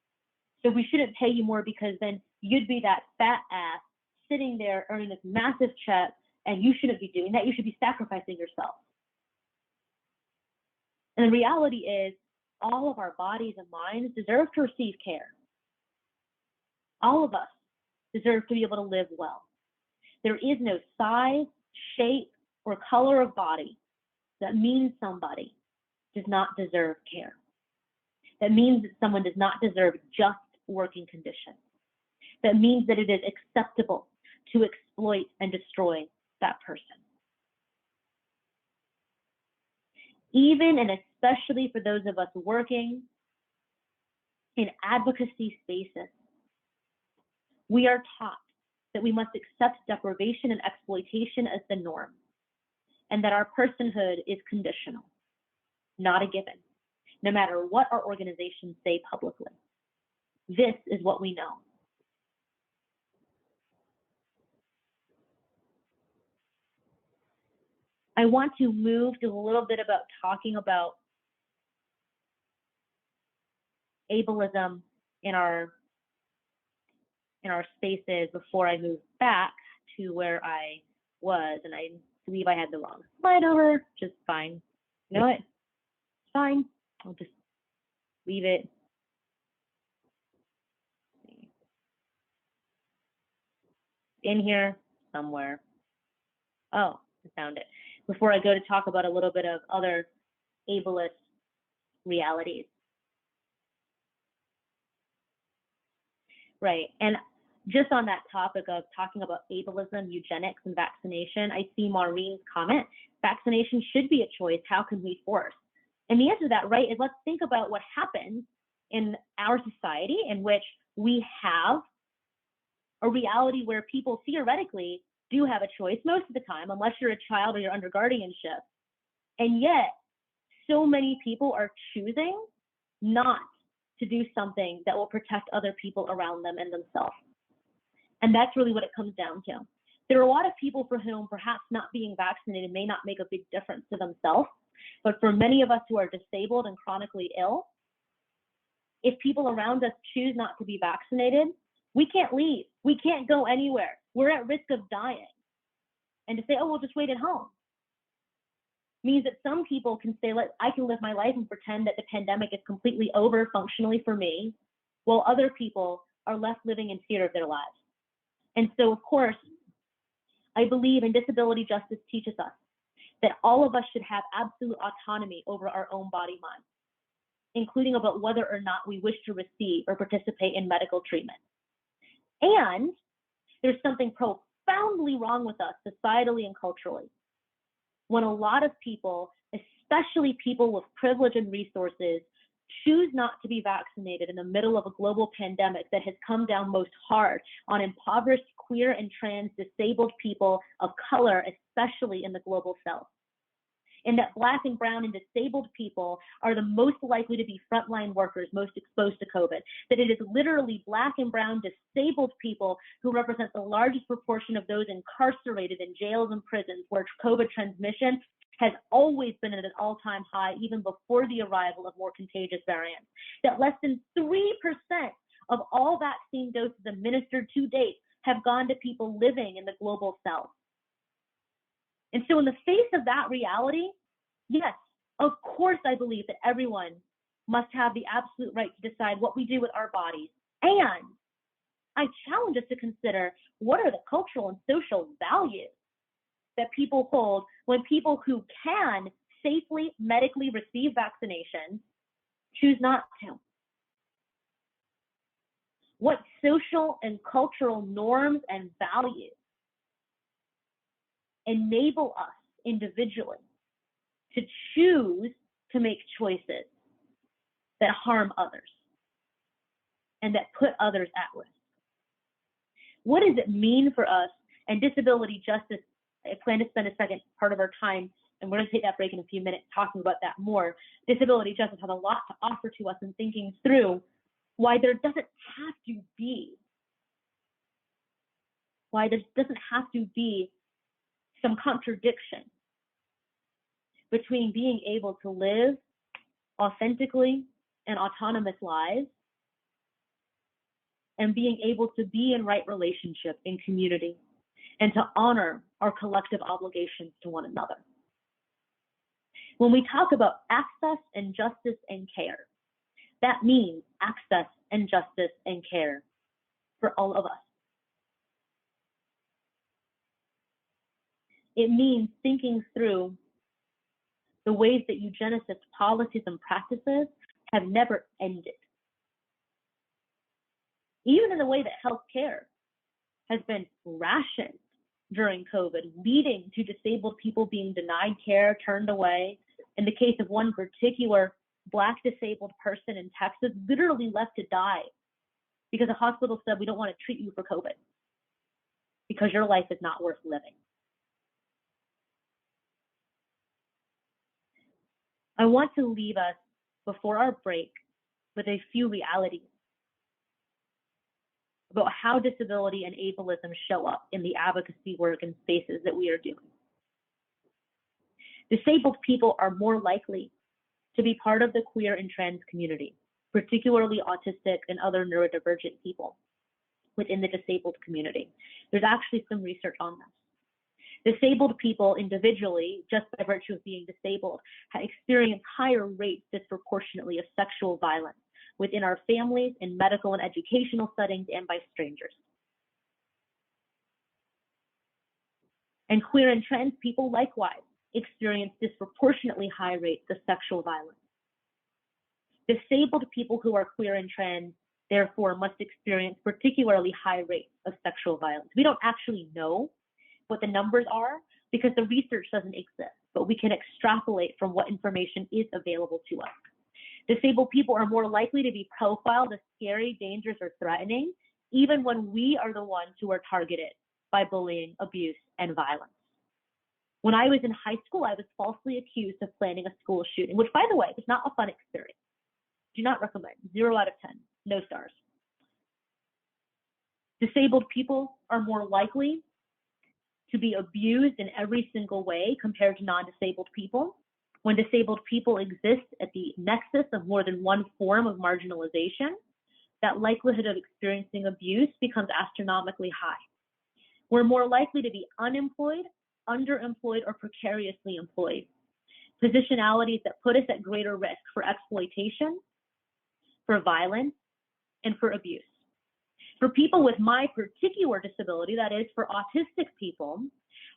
So we shouldn't pay you more because then you'd be that fat ass sitting there earning this massive check, and you shouldn't be doing that. You should be sacrificing yourself. And the reality is, all of our bodies and minds deserve to receive care. All of us deserve to be able to live well. There is no size, shape, or color of body that means somebody does not deserve care. That means that someone does not deserve just working conditions. That means that it is acceptable to exploit and destroy that person. Even and especially for those of us working in advocacy spaces, we are taught that we must accept deprivation and exploitation as the norm, and that our personhood is conditional, not a given, no matter what our organizations say publicly. This is what we know. I want to move to a little bit about talking about ableism in our spaces before I move back to where I was, and I believe I had the wrong slide over, just fine. You know what? It's fine. I'll just leave it. In here somewhere. Oh, I found it. Before I go to talk about a little bit of other ableist realities. Right, and just on that topic of talking about ableism, eugenics, and vaccination, I see Maureen's comment, vaccination should be a choice, how can we force? And the answer to that, right, is let's think about what happens in our society in which we have a reality where people theoretically do have a choice most of the time, unless you're a child or you're under guardianship. And yet, so many people are choosing not to do something that will protect other people around them and themselves. And that's really what it comes down to. There are a lot of people for whom perhaps not being vaccinated may not make a big difference to themselves, but for many of us who are disabled and chronically ill, if people around us choose not to be vaccinated, we can't leave. We can't go anywhere. We're at risk of dying. And to say, oh, we'll just wait at home, means that some people can say, I can live my life and pretend that the pandemic is completely over functionally for me, while other people are left living in fear of their lives. And so, of course, I believe in disability justice teaches us that all of us should have absolute autonomy over our own body mind, including about whether or not we wish to receive or participate in medical treatment. And there's something profoundly wrong with us societally and culturally when a lot of people, especially people with privilege and resources, choose not to be vaccinated in the middle of a global pandemic that has come down most hard on impoverished, queer, and trans disabled people of color, especially in the global South. And that Black and brown and disabled people are the most likely to be frontline workers most exposed to COVID. That it is literally Black and brown disabled people who represent the largest proportion of those incarcerated in jails and prisons where COVID transmission has always been at an all-time high, even before the arrival of more contagious variants. That less than 3% of all vaccine doses administered to date have gone to people living in the global South. And so in the face of that reality, yes, of course I believe that everyone must have the absolute right to decide what we do with our bodies. And I challenge us to consider what are the cultural and social values that people hold when people who can safely medically receive vaccinations choose not to. What social and cultural norms and values enable us individually to choose to make choices that harm others and that put others at risk. What does it mean for us? And disability justice, I plan to spend a second part of our time, and we're going to take that break in a few minutes talking about that more. Disability justice has a lot to offer to us in thinking through why there doesn't have to be some contradiction between being able to live authentically and autonomous lives and being able to be in right relationship in community and to honor our collective obligations to one another. When we talk about access and justice and care, that means access and justice and care for all of us. It means thinking through the ways that eugenicist policies and practices have never ended. Even in the way that healthcare has been rationed during COVID, leading to disabled people being denied care, turned away. In the case of one particular Black disabled person in Texas, literally left to die because a hospital said, we don't want to treat you for COVID because your life is not worth living. I want to leave us before our break with a few realities about how disability and ableism show up in the advocacy work and spaces that we are doing. Disabled people are more likely to be part of the queer and trans community, particularly autistic and other neurodivergent people within the disabled community. There's actually some research on this. Disabled people individually, just by virtue of being disabled, experience higher rates disproportionately of sexual violence within our families, in medical and educational settings, and by strangers. And queer and trans people likewise experience disproportionately high rates of sexual violence. Disabled people who are queer and trans, therefore, must experience particularly high rates of sexual violence. We don't actually know what the numbers are because the research doesn't exist, but we can extrapolate from what information is available to us. Disabled people are more likely to be profiled as scary, dangerous, or threatening, even when we are the ones who are targeted by bullying, abuse, and violence. When I was in high school, I was falsely accused of planning a school shooting, which, by the way, is not a fun experience. Do not recommend. 0 out of 10. No stars. Disabled people are more likely to be abused in every single way compared to non-disabled people. When disabled people exist at the nexus of more than one form of marginalization, that likelihood of experiencing abuse becomes astronomically high. We're more likely to be unemployed, underemployed, or precariously employed, positionalities that put us at greater risk for exploitation, for violence, and for abuse. For people with my particular disability, that is for autistic people,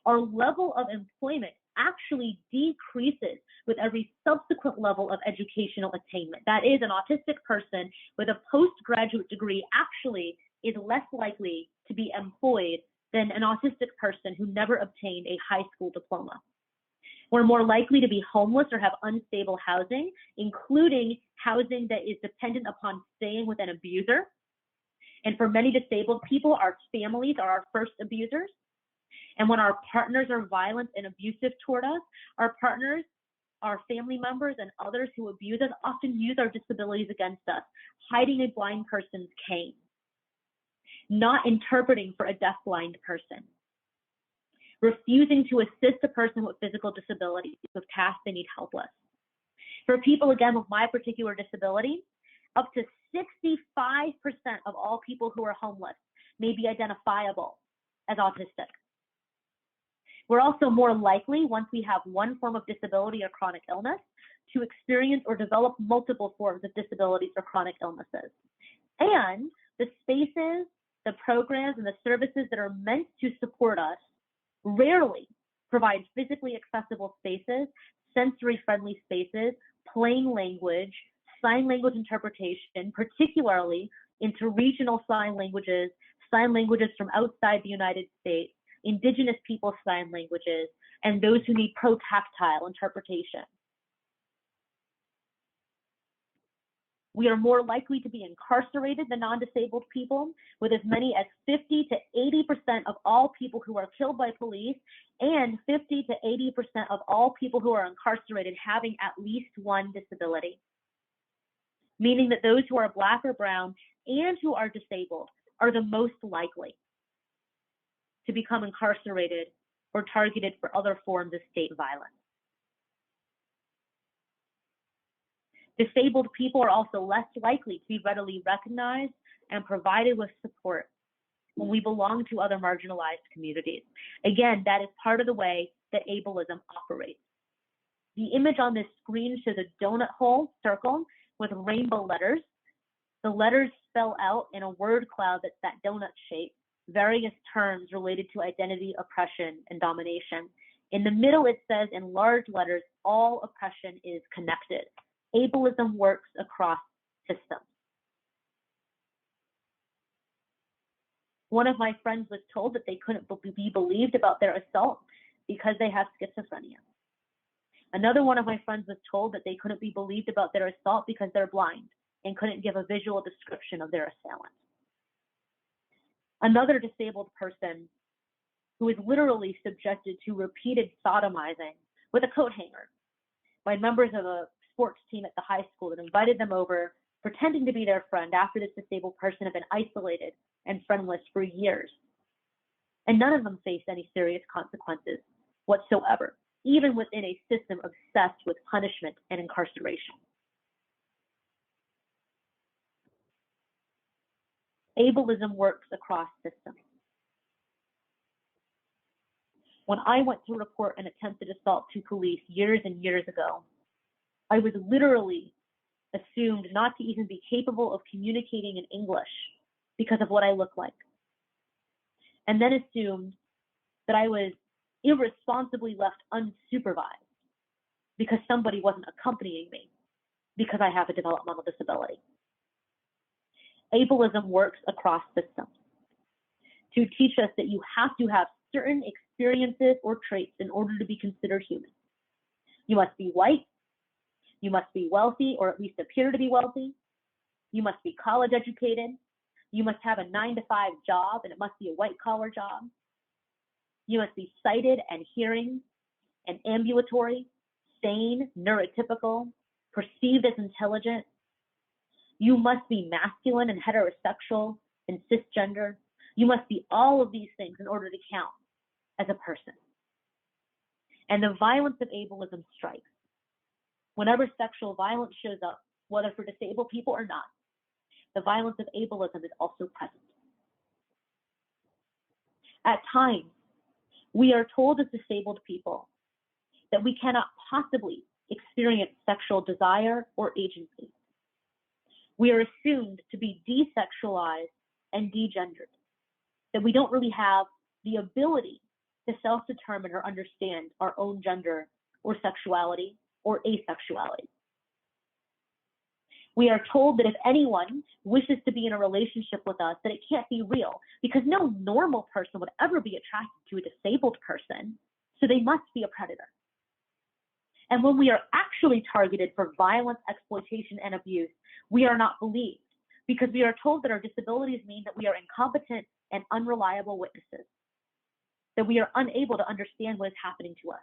our level of employment actually decreases with every subsequent level of educational attainment. That is, an autistic person with a postgraduate degree actually is less likely to be employed than an autistic person who never obtained a high school diploma. We're more likely to be homeless or have unstable housing, including housing that is dependent upon staying with an abuser. And for many disabled people, our families are our first abusers. And when our partners are violent and abusive toward us, our partners, our family members, and others who abuse us often use our disabilities against us, hiding a blind person's cane, not interpreting for a deafblind person, refusing to assist a person with physical disabilities with tasks they need help with. For people, again, with my particular disability, up to 65% of all people who are homeless may be identifiable as autistic. We're also more likely, once we have one form of disability or chronic illness, to experience or develop multiple forms of disabilities or chronic illnesses. And the spaces, the programs, and the services that are meant to support us rarely provide physically accessible spaces, sensory-friendly spaces, plain language, sign language interpretation, particularly into regional sign languages from outside the United States, Indigenous people sign languages, and those who need protactile interpretation. We are more likely to be incarcerated than non-disabled people, with as many as 50 to 80% of all people who are killed by police and 50 to 80% of all people who are incarcerated having at least one disability. Meaning that those who are Black or brown and who are disabled are the most likely to become incarcerated or targeted for other forms of state violence. Disabled people are also less likely to be readily recognized and provided with support when we belong to other marginalized communities. Again, that is part of the way that ableism operates. The image on this screen shows a donut hole circle with rainbow letters. The letters spell out in a word cloud that's that donut shape various terms related to identity, oppression, and domination. In the middle, it says in large letters, all oppression is connected. Ableism works across systems. One of my friends was told that they couldn't be believed about their assault because they have schizophrenia. Another one of my friends was told that they couldn't be believed about their assault because they're blind and couldn't give a visual description of their assailant. Another disabled person who is literally subjected to repeated sodomizing with a coat hanger by members of a sports team at the high school that invited them over, pretending to be their friend after this disabled person had been isolated and friendless for years. And none of them faced any serious consequences whatsoever, even within a system obsessed with punishment and incarceration. Ableism works across systems. When I went to report an attempted assault to police years and years ago, I was literally assumed not to even be capable of communicating in English because of what I look like. And then assumed that I was irresponsibly left unsupervised because somebody wasn't accompanying me because I have a developmental disability. Ableism works across systems to teach us that you have to have certain experiences or traits in order to be considered human. You must be white. You must be wealthy, or at least appear to be wealthy. You must be college educated. You must have a 9-to-5 job, and it must be a white-collar job. You must be sighted and hearing and ambulatory, sane, neurotypical, perceived as intelligent. You must be masculine and heterosexual and cisgender. You must be all of these things in order to count as a person. And the violence of ableism strikes whenever sexual violence shows up, whether for disabled people or not. The violence of ableism is also present. At times, we are told as disabled people that we cannot possibly experience sexual desire or agency. We are assumed to be desexualized and degendered, that we don't really have the ability to self-determine or understand our own gender or sexuality or asexuality. We are told that if anyone wishes to be in a relationship with us, that it can't be real because no normal person would ever be attracted to a disabled person, so they must be a predator. And when we are actually targeted for violence, exploitation, and abuse, we are not believed because we are told that our disabilities mean that we are incompetent and unreliable witnesses, that we are unable to understand what is happening to us.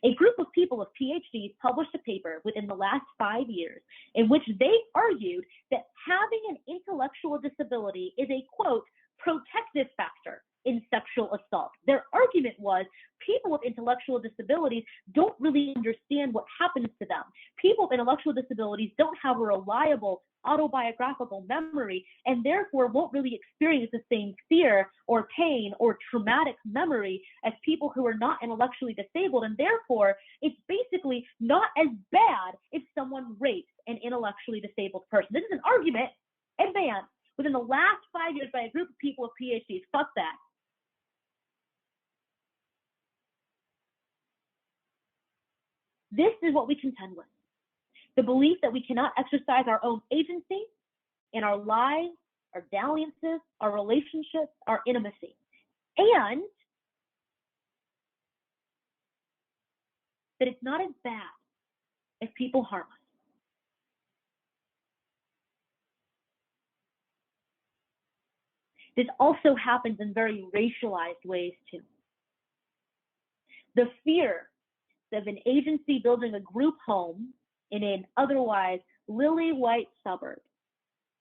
A group of people with PhDs published a paper within the last 5 years in which they argued that having an intellectual disability is a, quote, protective factor in sexual assault. Their argument was people with intellectual disabilities don't really understand what happens to them. People with intellectual disabilities don't have a reliable autobiographical memory and therefore won't really experience the same fear or pain or traumatic memory as people who are not intellectually disabled, and therefore it's basically not as bad if someone rapes an intellectually disabled person. This is an argument advanced within the last 5 years by a group of people with PhDs. Fuck that. This is what we contend with. The belief that we cannot exercise our own agency in our lives, our dalliances, our relationships, our intimacy. And that it's not as bad if people harm us. This also happens in very racialized ways too. The fear of an agency building a group home in an otherwise lily white suburb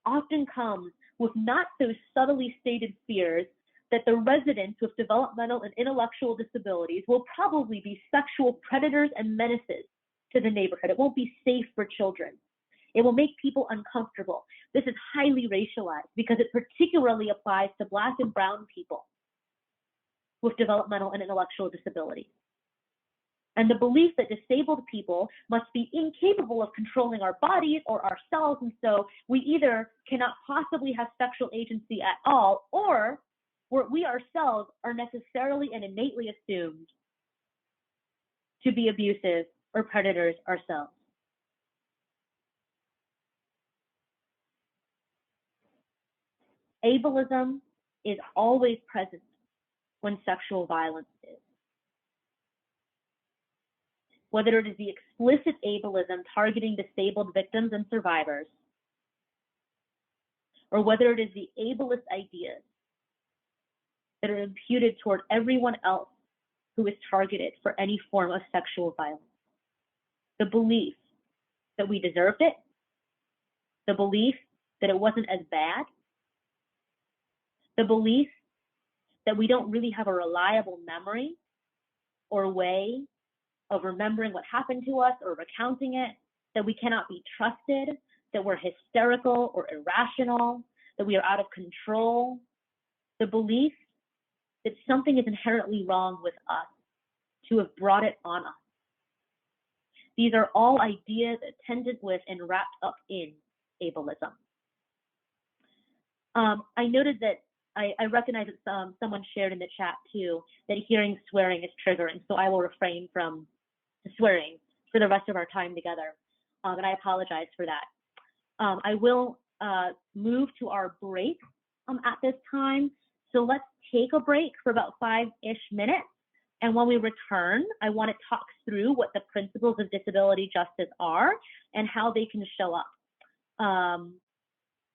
often comes with not so subtly stated fears that the residents with developmental and intellectual disabilities will probably be sexual predators and menaces to the neighborhood. It won't be safe for children. It will make people uncomfortable. This is highly racialized because it particularly applies to Black and brown people with developmental and intellectual disabilities. And the belief that disabled people must be incapable of controlling our bodies or ourselves, and so we either cannot possibly have sexual agency at all, or we ourselves are necessarily and innately assumed to be abusive or predators ourselves. Ableism is always present when sexual violence is. Whether it is the explicit ableism targeting disabled victims and survivors, or whether it is the ableist ideas that are imputed toward everyone else who is targeted for any form of sexual violence. The belief that we deserved it, the belief that it wasn't as bad, the belief that we don't really have a reliable memory or way of remembering what happened to us or recounting it, that we cannot be trusted, that we're hysterical or irrational, that we are out of control, the belief that something is inherently wrong with us to have brought it on us. These are all ideas attended with and wrapped up in ableism. I noted that I recognize that someone shared in the chat too that hearing swearing is triggering, so I will refrain from swearing for the rest of our time together, and I apologize for that. I will move to our break at this time, so let's take a break for about 5-ish minutes, and when we return, I want to talk through what the principles of disability justice are and how they can show up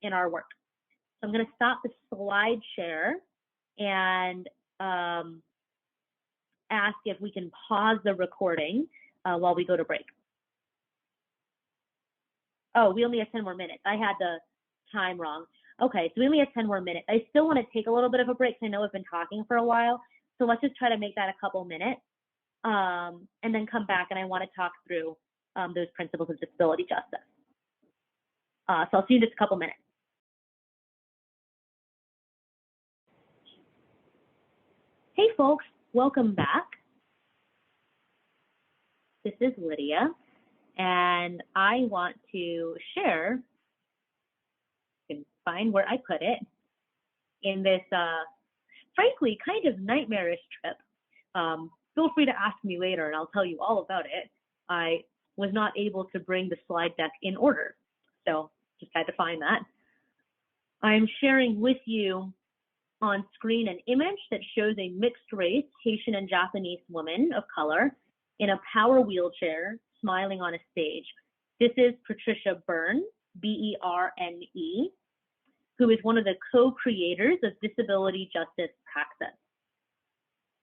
in our work. So I'm going to stop the slide share and ask if we can pause the recording while we go to break. Oh, we only have 10 more minutes. I had the time wrong. Okay, so we only have 10 more minutes. I still want to take a little bit of a break because I know we've been talking for a while. So let's just try to make that a couple minutes and then come back, and I want to talk through those principles of disability justice. So I'll see you in just a couple minutes. Hey folks, welcome back. This is Lydia, and I want to share, you can find where I put it, in this, frankly, kind of nightmarish trip. Feel free to ask me later and I'll tell you all about it. I was not able to bring the slide deck in order, so just had to find that. I'm sharing with you on screen an image that shows a mixed race Haitian and Japanese woman of color in a power wheelchair smiling on a stage. This is Patricia Byrne, B-E-R-N-E, who is one of the co-creators of Disability Justice Praxis.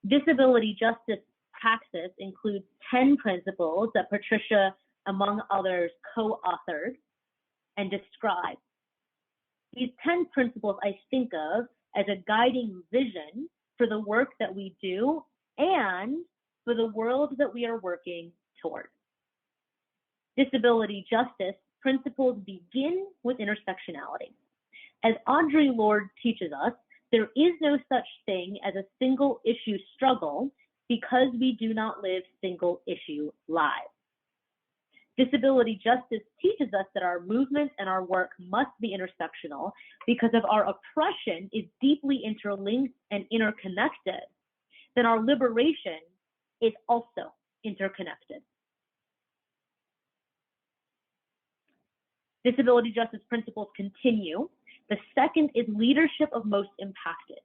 Disability Justice Praxis includes 10 principles that Patricia, among others, co-authored and described. These 10 principles I think of as a guiding vision for the work that we do and for the world that we are working toward. Disability justice principles begin with intersectionality. As Audre Lorde teaches us, there is no such thing as a single issue struggle because we do not live single issue lives. Disability justice teaches us that our movements and our work must be intersectional because if our oppression is deeply interlinked and interconnected, then our liberation is also interconnected. Disability justice principles continue. The second is leadership of most impacted.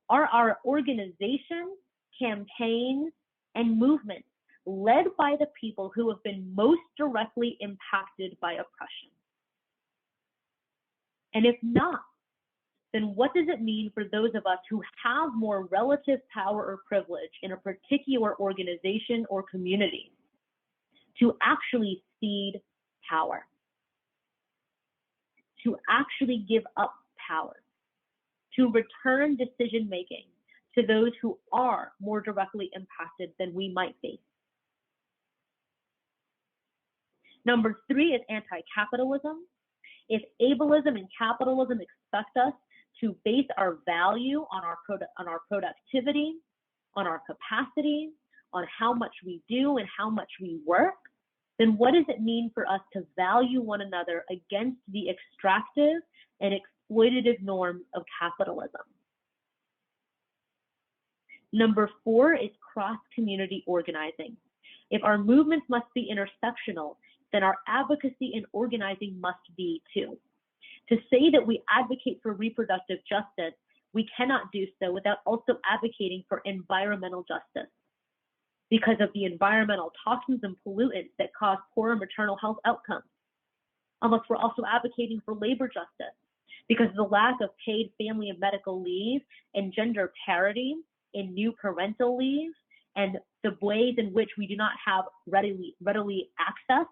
Are our organizations, campaigns, and movements led by the people who have been most directly impacted by oppression? And if not, then what does it mean for those of us who have more relative power or privilege in a particular organization or community to actually cede power, to actually give up power, to return decision-making to those who are more directly impacted than we might be? Number 3 is anti-capitalism. If ableism and capitalism expect us to base our value on our productivity, on our capacity, on how much we do and how much we work, then what does it mean for us to value one another against the extractive and exploitative norms of capitalism? Number 4 is cross-community organizing. If our movements must be intersectional, then our advocacy and organizing must be too. To say that we advocate for reproductive justice, we cannot do so without also advocating for environmental justice, because of the environmental toxins and pollutants that cause poor maternal health outcomes. Unless we're also advocating for labor justice, because of the lack of paid family and medical leave and gender parity in new parental leave, and the ways in which we do not have readily access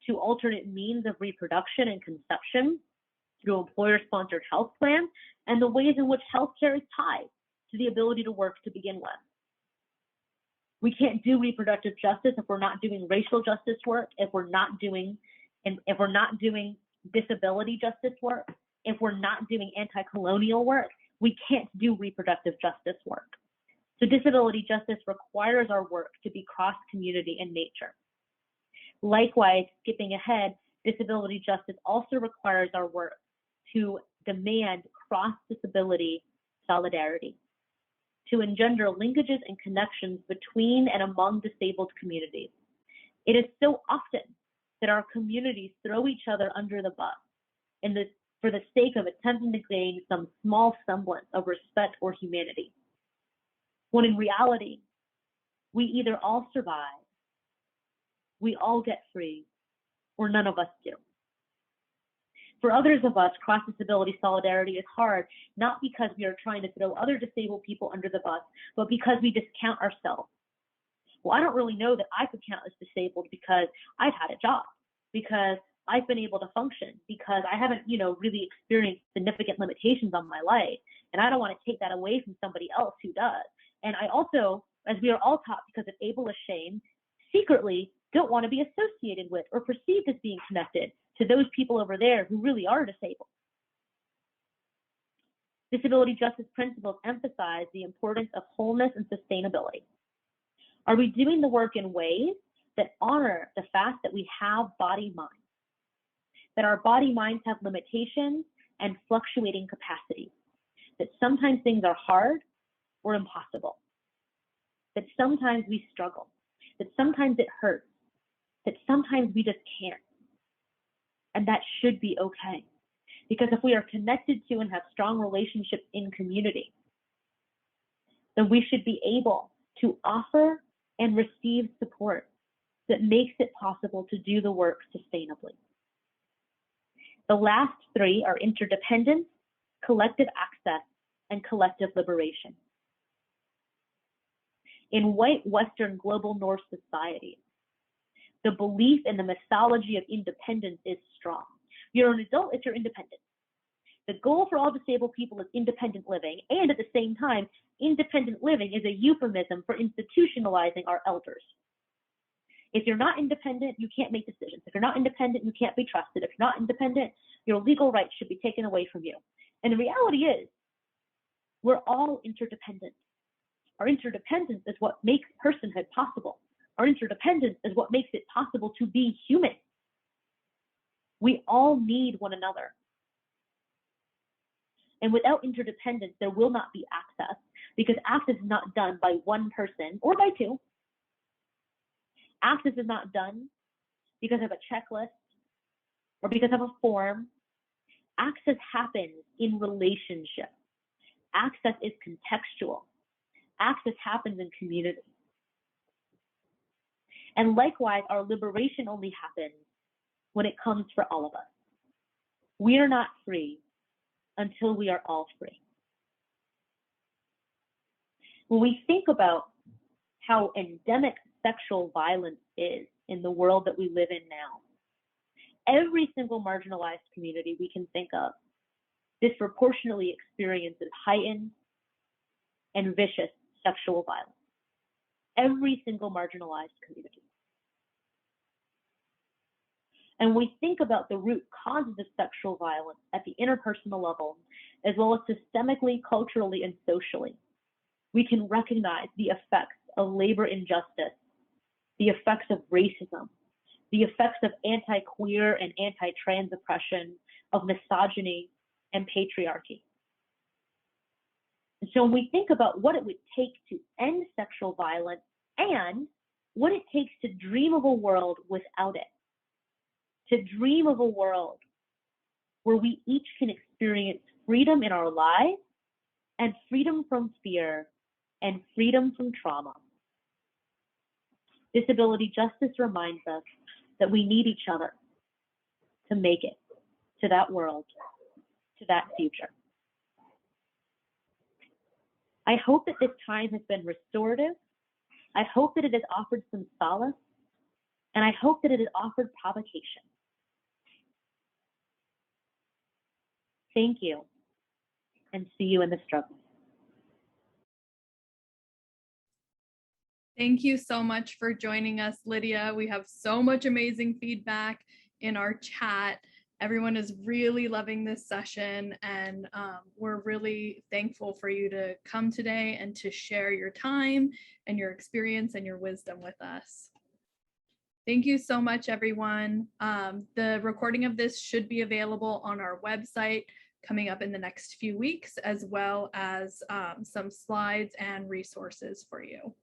to alternate means of reproduction and conception through employer-sponsored health plans, and the ways in which healthcare is tied to the ability to work to begin with. We can't do reproductive justice if we're not doing racial justice work, if we're not doing disability justice work, if we're not doing anti-colonial work. We can't do reproductive justice work. So disability justice requires our work to be cross-community in nature. Likewise, skipping ahead, disability justice also requires our work to demand cross-disability solidarity, to engender linkages and connections between and among disabled communities. It is so often that our communities throw each other under the bus for the sake of attempting to gain some small semblance of respect or humanity, when in reality, we either all survive, we all get free, or none of us do. For others of us, cross-disability solidarity is hard, not because we are trying to throw other disabled people under the bus, but because we discount ourselves. Well, I don't really know that I could count as disabled because I've had a job, because I've been able to function, because I haven't, really experienced significant limitations on my life. And I don't want to take that away from somebody else who does. And I also, as we are all taught because of ableist shame, secretly don't want to be associated with or perceived as being connected to those people over there who really are disabled. Disability justice principles emphasize the importance of wholeness and sustainability. Are we doing the work in ways that honor the fact that we have body-mind, that our body-minds have limitations and fluctuating capacities, that sometimes things are hard or impossible, that sometimes we struggle, that sometimes it hurts, that sometimes we just can't. And that should be okay. Because if we are connected to and have strong relationships in community, then we should be able to offer and receive support that makes it possible to do the work sustainably. The last 3 are interdependence, collective access, and collective liberation. In white Western global North societies, the belief in the mythology of independence is strong. You're an adult if you're independent. The goal for all disabled people is independent living, and at the same time, independent living is a euphemism for institutionalizing our elders. If you're not independent, you can't make decisions. If you're not independent, you can't be trusted. If you're not independent, your legal rights should be taken away from you. And the reality is, we're all interdependent. Our interdependence is what makes personhood possible. Our interdependence is what makes it possible to be human. We all need one another. And without interdependence, there will not be access, because access is not done by one person or by 2. Access is not done because of a checklist or because of a form. Access happens in relationship. Access is contextual. Access happens in community. And likewise, our liberation only happens when it comes for all of us. We are not free until we are all free. When we think about how endemic sexual violence is in the world that we live in now, every single marginalized community we can think of disproportionately experiences heightened and vicious sexual violence. Every single marginalized community. And we think about the root causes of sexual violence at the interpersonal level, as well as systemically, culturally, and socially. We can recognize the effects of labor injustice, the effects of racism, the effects of anti-queer and anti-trans oppression, of misogyny and patriarchy. And so when we think about what it would take to end sexual violence and what it takes to dream of a world without it, to dream of a world where we each can experience freedom in our lives and freedom from fear and freedom from trauma. Disability justice reminds us that we need each other to make it to that world, to that future. I hope that this time has been restorative. I hope that it has offered some solace, and I hope that it has offered provocation. Thank you, and see you in the struggle. Thank you so much for joining us, Lydia. We have so much amazing feedback in our chat. Everyone is really loving this session, and we're really thankful for you to come today and to share your time and your experience and your wisdom with us. Thank you so much, everyone. The recording of this should be available on our website coming up in the next few weeks, as well as some slides and resources for you.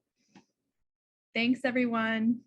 Thanks, everyone.